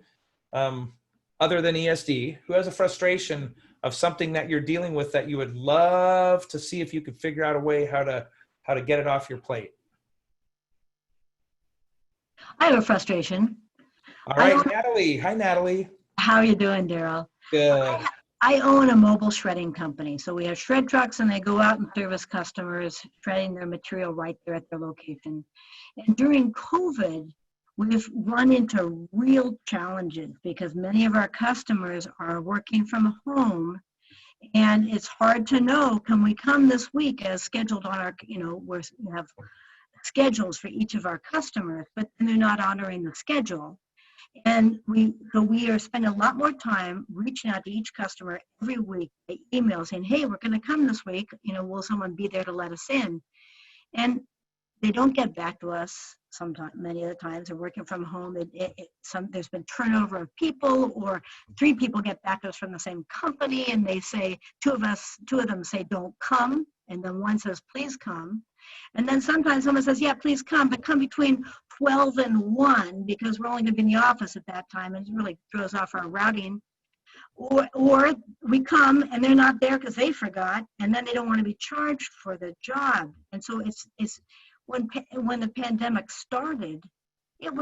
other than ESD? Who has a frustration of something that you're dealing with that you would love to see if you could figure out a way how to get it off your plate? I have a frustration. All right, Natalie. Hi, Natalie. How are you doing, Daryl? Good. I own a mobile shredding company. So we have shred trucks and they go out and service customers, shredding their material right there at their location. And during COVID, we've run into real challenges because many of our customers are working from home, and it's hard to know, can we come this week as scheduled on our, we have schedules for each of our customers, but then they're not honoring the schedule. And we are spending a lot more time reaching out to each customer every week by email saying, hey, we're going to come this week. Will someone be there to let us in? And they don't get back to us sometimes. Many of the times they're working from home. There's been turnover of people, or 3 people get back to us from the same company, and they say, two of them say don't come, And then one says, please come. And then sometimes someone says, yeah, please come, but come between 12 and 1 because we're only going to be in the office at that time. And it really throws off our routing. Or we come and they're not there because they forgot, and then they don't want to be charged for the job. And so it's when the pandemic started,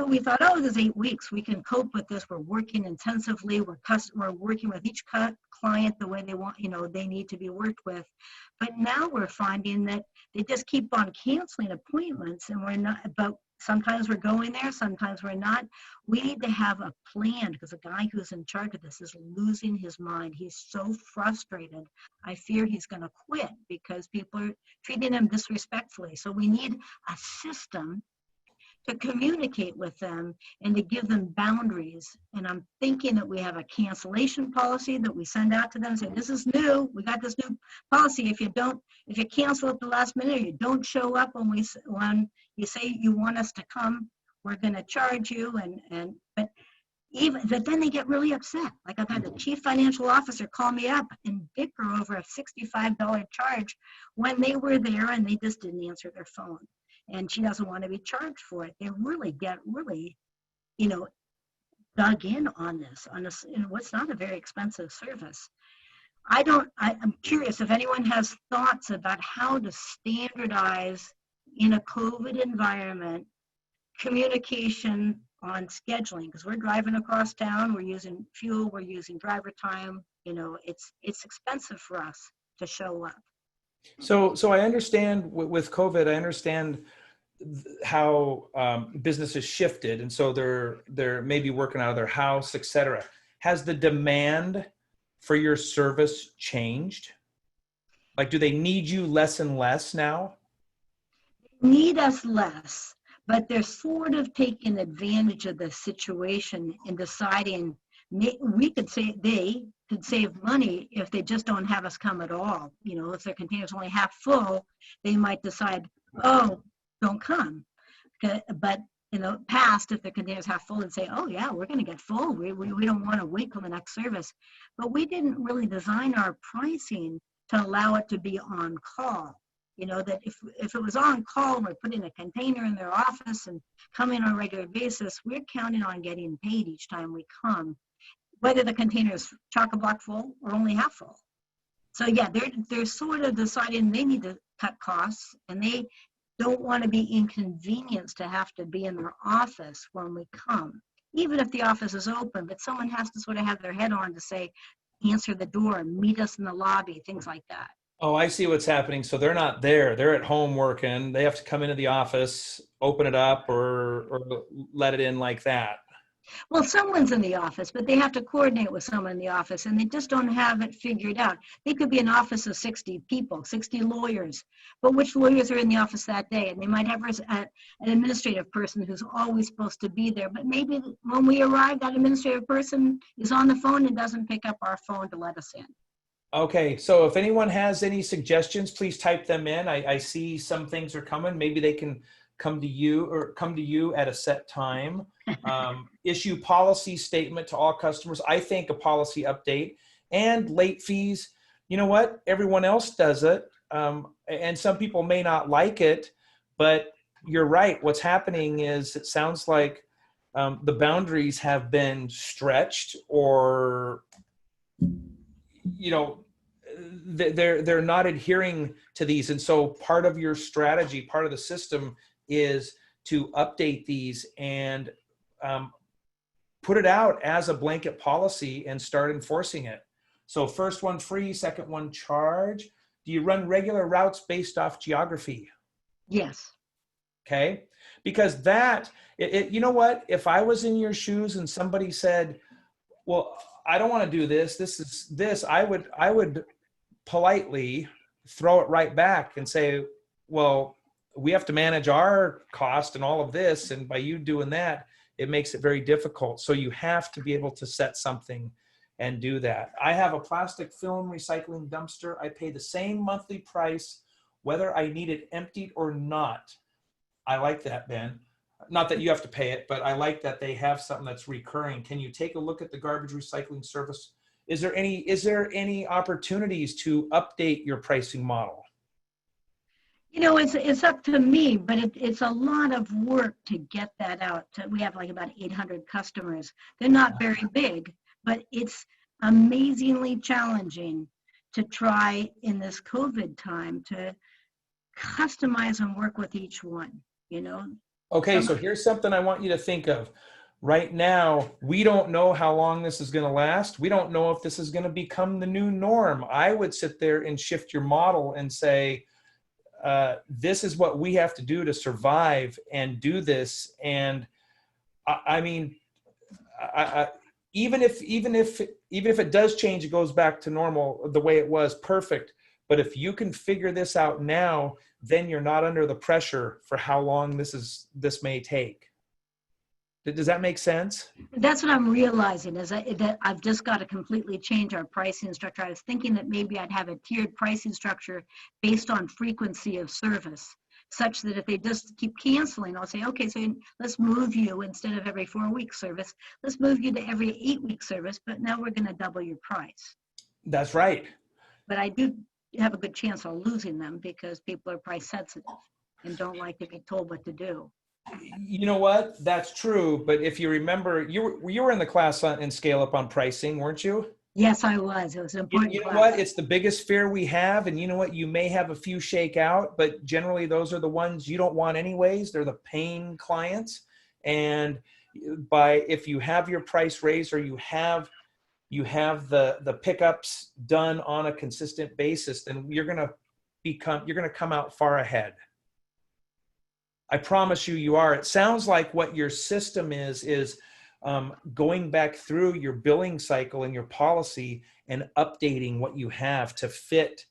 we thought, oh, there's 8 weeks. We can cope with this. We're working intensively. We're working with each client the way they want, they need to be worked with. But now we're finding that they just keep on canceling appointments, and we're not, but sometimes we're going there, sometimes we're not. We need to have a plan because the guy who's in charge of this is losing his mind. He's so frustrated. I fear he's going to quit because people are treating him disrespectfully. So we need a system to communicate with them and to give them boundaries. And I'm thinking that we have a cancellation policy that we send out to them and say, this is new. We got this new policy. If you cancel at the last minute, or you don't show up when you say you want us to come, we're going to charge you. But then they get really upset. Like I've had the chief financial officer call me up and bicker over a $65 charge when they were there and they just didn't answer their phone. And she doesn't want to be charged for it. They really get dug in on this, what's not a very expensive service. I'm curious if anyone has thoughts about how to standardize in a COVID environment communication on scheduling, because we're driving across town, we're using fuel, we're using driver time, it's expensive for us to show up. So I understand with COVID, I understand how businesses shifted, and so they're maybe working out of their house, etc. Has the demand for your service changed? Like, do they need you less and less now? Need us less, but they're sort of taking advantage of the situation and deciding they could save money if they just don't have us come at all. If their container's only half full, they might decide, oh, don't come. But past, if the container's half full, and say, oh yeah, we're going to get full. We don't want to wait till the next service. But we didn't really design our pricing to allow it to be on call. That if it was on call and we're putting a container in their office and coming on a regular basis, we're counting on getting paid each time we come, whether the container is chock-a-block full or only half full. So yeah, they're sort of deciding they need to cut costs, and they don't want to be inconvenienced to have to be in their office when we come, even if the office is open, but someone has to sort of have their head on to say, answer the door, meet us in the lobby, things like that. Oh, I see what's happening. So they're not there. They're at home working. They have to come into the office, open it up, or let it in like that. Well, someone's in the office, but they have to coordinate with someone in the office, and they just don't have it figured out. They could be an office of 60 people, 60 lawyers, but which lawyers are in the office that day? And they might have an administrative person who's always supposed to be there, but maybe when we arrive, that administrative person is on the phone and doesn't pick up our phone to let us in. Okay, so if anyone has any suggestions, please type them in. I see some things are coming. Maybe they can come to you at a set time. Issue policy statement to all customers. I think a policy update and late fees. You know what? Everyone else does it. And some people may not like it, but you're right. What's happening is it sounds like the boundaries have been stretched, or they're not adhering to these. And so part of your strategy, part of the system is to update these and put it out as a blanket policy and start enforcing it. So first one free, second one charge. Do you run regular routes based off geography? Yes. Okay. Because you know what, if I was in your shoes and somebody said, well, I don't want to do this, I would politely throw it right back and say, well, we have to manage our cost and all of this. And by you doing that, it makes it very difficult. So you have to be able to set something and do that. I have a plastic film recycling dumpster. I pay the same monthly price, whether I need it emptied or not. I like that, Ben. Not that you have to pay it, but I like that they have something that's recurring. Can you take a look at the garbage recycling service? Is there any opportunities to update your pricing model? You know, it's up to me, but it's a lot of work to get that out. We have like about 800 customers. They're not very big, but it's amazingly challenging to try in this COVID time to customize and work with each one, you know? Okay, so here's something I want you to think of. Right now, we don't know how long this is going to last. We don't know if this is going to become the new norm. I would sit there and shift your model and say, this is what we have to do to survive and do this. And I mean, even if it does change, it goes back to normal the way it was, perfect. But if you can figure this out now, then you're not under the pressure for how long this may take. Does that make sense? That's what I'm realizing is that I've just got to completely change our pricing structure. I was thinking that maybe I'd have a tiered pricing structure based on frequency of service, such that if they just keep canceling, I'll say, okay, so let's move you instead of every 4-week service, let's move you to every 8-week service, but now we're going to double your price. That's right. But I do have a good chance of losing them because people are price sensitive and don't like to be told what to do. You know what? That's true. But if you remember, you were in the class in ScaleUp on pricing, weren't you? Yes, I was. It was an important You know class. what? It's the biggest fear we have. And you know what? You may have a few shake out, but generally those are the ones you don't want anyways. They're the paying clients. And if you have your price raised or you have the pickups done on a consistent basis, then you're going to come out far ahead. I promise you are. It sounds like what your system is going back through your billing cycle and your policy and updating what you have to fit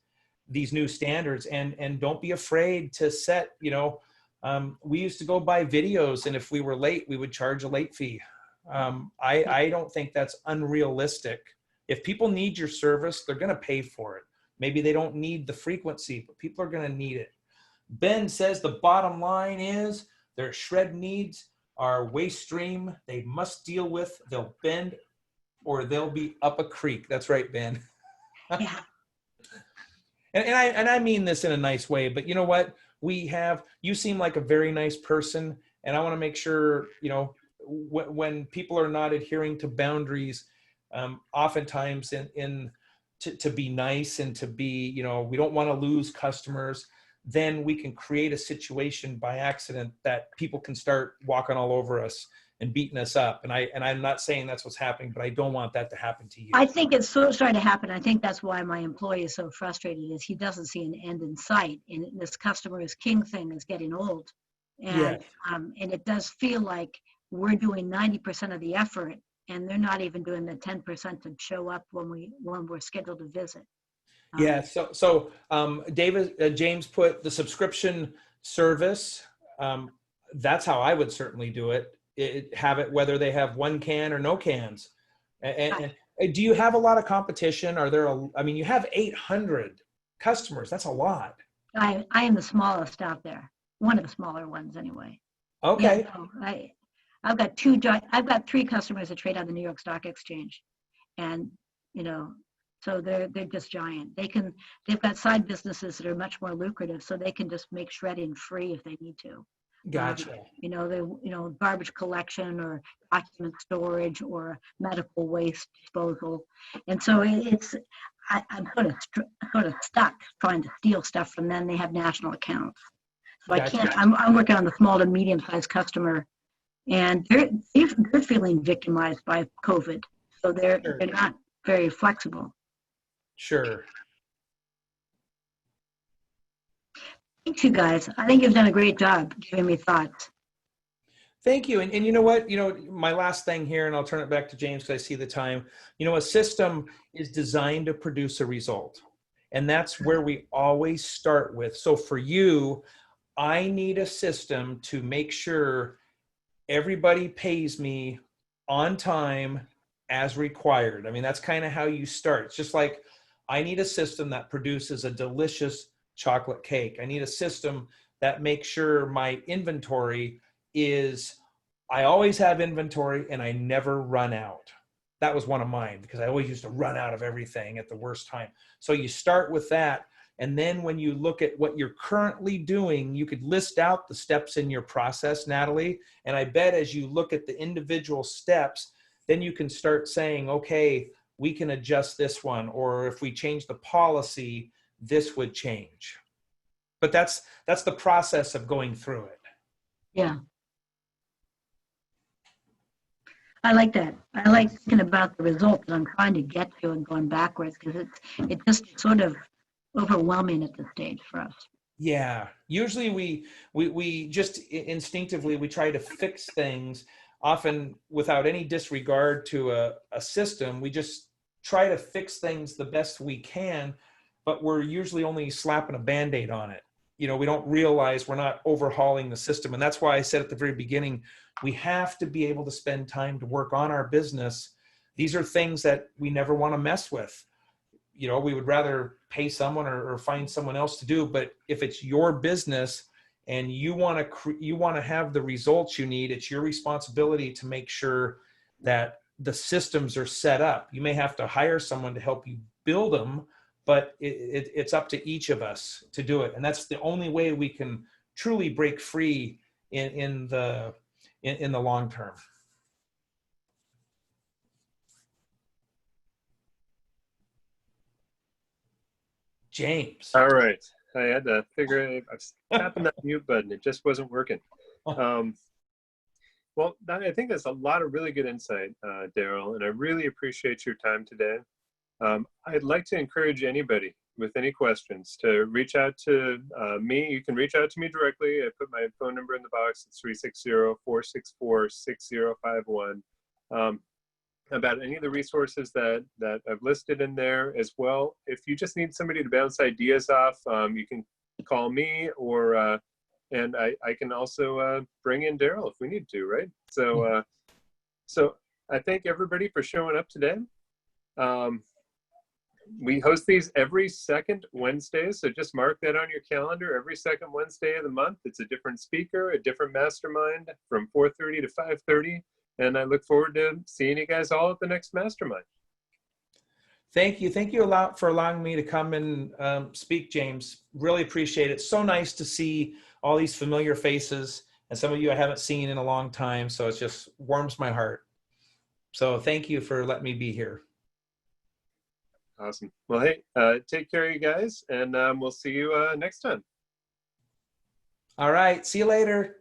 these new standards. And don't be afraid to set, we used to go buy videos, and if we were late, we would charge a late fee. I don't think that's unrealistic. If people need your service, they're going to pay for it. Maybe they don't need the frequency, but people are going to need it. Ben says the bottom line is their shred needs are waste stream they must deal with. They'll bend or they'll be up a creek. That's right, Ben. Yeah. And I mean this in a nice way, but you know what? You seem like a very nice person, and I want to make sure, when people are not adhering to boundaries, oftentimes to be nice and to be, we don't want to lose customers. Then we can create a situation by accident that people can start walking all over us and beating us up. And I'm not saying that's what's happening, but I don't want that to happen to you. I think it's starting to happen. I think that's why my employee is so frustrated, is he doesn't see an end in sight. And this customer is king thing is getting old. And, Yes. And it does feel like we're doing 90% of the effort, and they're not even doing the 10% to show up when we're scheduled to visit. Yeah. So James put the subscription service. That's how I would certainly do it. Have it whether they have one can or no cans. And do you have a lot of competition? You have 800 customers. That's a lot. I am the smallest out there. One of the smaller ones anyway. Okay. Yeah, I've got 3 customers that trade on the New York Stock Exchange, and so they're just giant. They've got side businesses that are much more lucrative, so they can just make shredding free if they need to. Gotcha. Garbage collection or document storage or medical waste disposal, and so I'm sort of stuck trying to steal stuff from them. They have national accounts, so I can't. I'm working on the small to medium sized customer, and they're feeling victimized by COVID, so they're not very flexible. Sure. Thanks, you guys. I think you've done a great job giving me thoughts. Thank you. And you know what, my last thing here, and I'll turn it back to James because I see the time, a system is designed to produce a result. And that's where we always start with. So for you, I need a system to make sure everybody pays me on time as required. That's kind of how you start. It's just like, I need a system that produces a delicious chocolate cake. I need a system that makes sure my inventory I always have inventory and I never run out. That was one of mine because I always used to run out of everything at the worst time. So you start with that. And then when you look at what you're currently doing, you could list out the steps in your process, Natalie. And I bet as you look at the individual steps, then you can start saying, okay, we can adjust this one, or if we change the policy, this would change. But that's the process of going through it. Yeah. I like that. I like thinking about the results I'm trying to get to and going backwards, because it's just sort of overwhelming at this stage for us. Yeah, usually we just instinctively, we try to fix things, often without any disregard to a system. We just try to fix things the best we can, but we're usually only slapping a Band-Aid on it. You know, we don't realize we're not overhauling the system. And that's why I said at the very beginning, we have to be able to spend time to work on our business. These are things that we never want to mess with. You know, we would rather pay someone or find someone else to do. But if it's your business and you want to have the results you need, it's your responsibility to make sure that the systems are set up. You may have to hire someone to help you build them, but it's up to each of us to do it. And that's the only way we can truly break free in the long term. James. All right. I had to figure it. I was tapping that mute button. It just wasn't working. Well, I think that's a lot of really good insight, Daryl, and I really appreciate your time today. I'd like to encourage anybody with any questions to reach out to me. You can reach out to me directly. I put my phone number in the box. It's 360-464-6051. About any of the resources that I've listed in there as well. If you just need somebody to bounce ideas off, you can call me, or and I can also bring in Daryl if we need to, right? So so I thank everybody for showing up today. We host these every second Wednesday, so just mark that on your calendar. Every second Wednesday of the month, it's a different speaker, a different mastermind from 4:30 to 5:30. And I look forward to seeing you guys all at the next mastermind. Thank you. Thank you a lot for allowing me to come and speak, James. Really appreciate it. So nice to see all these familiar faces, and some of you I haven't seen in a long time. So it just warms my heart. So thank you for letting me be here. Awesome. Well, hey, take care of you guys, and we'll see you next time. All right. See you later.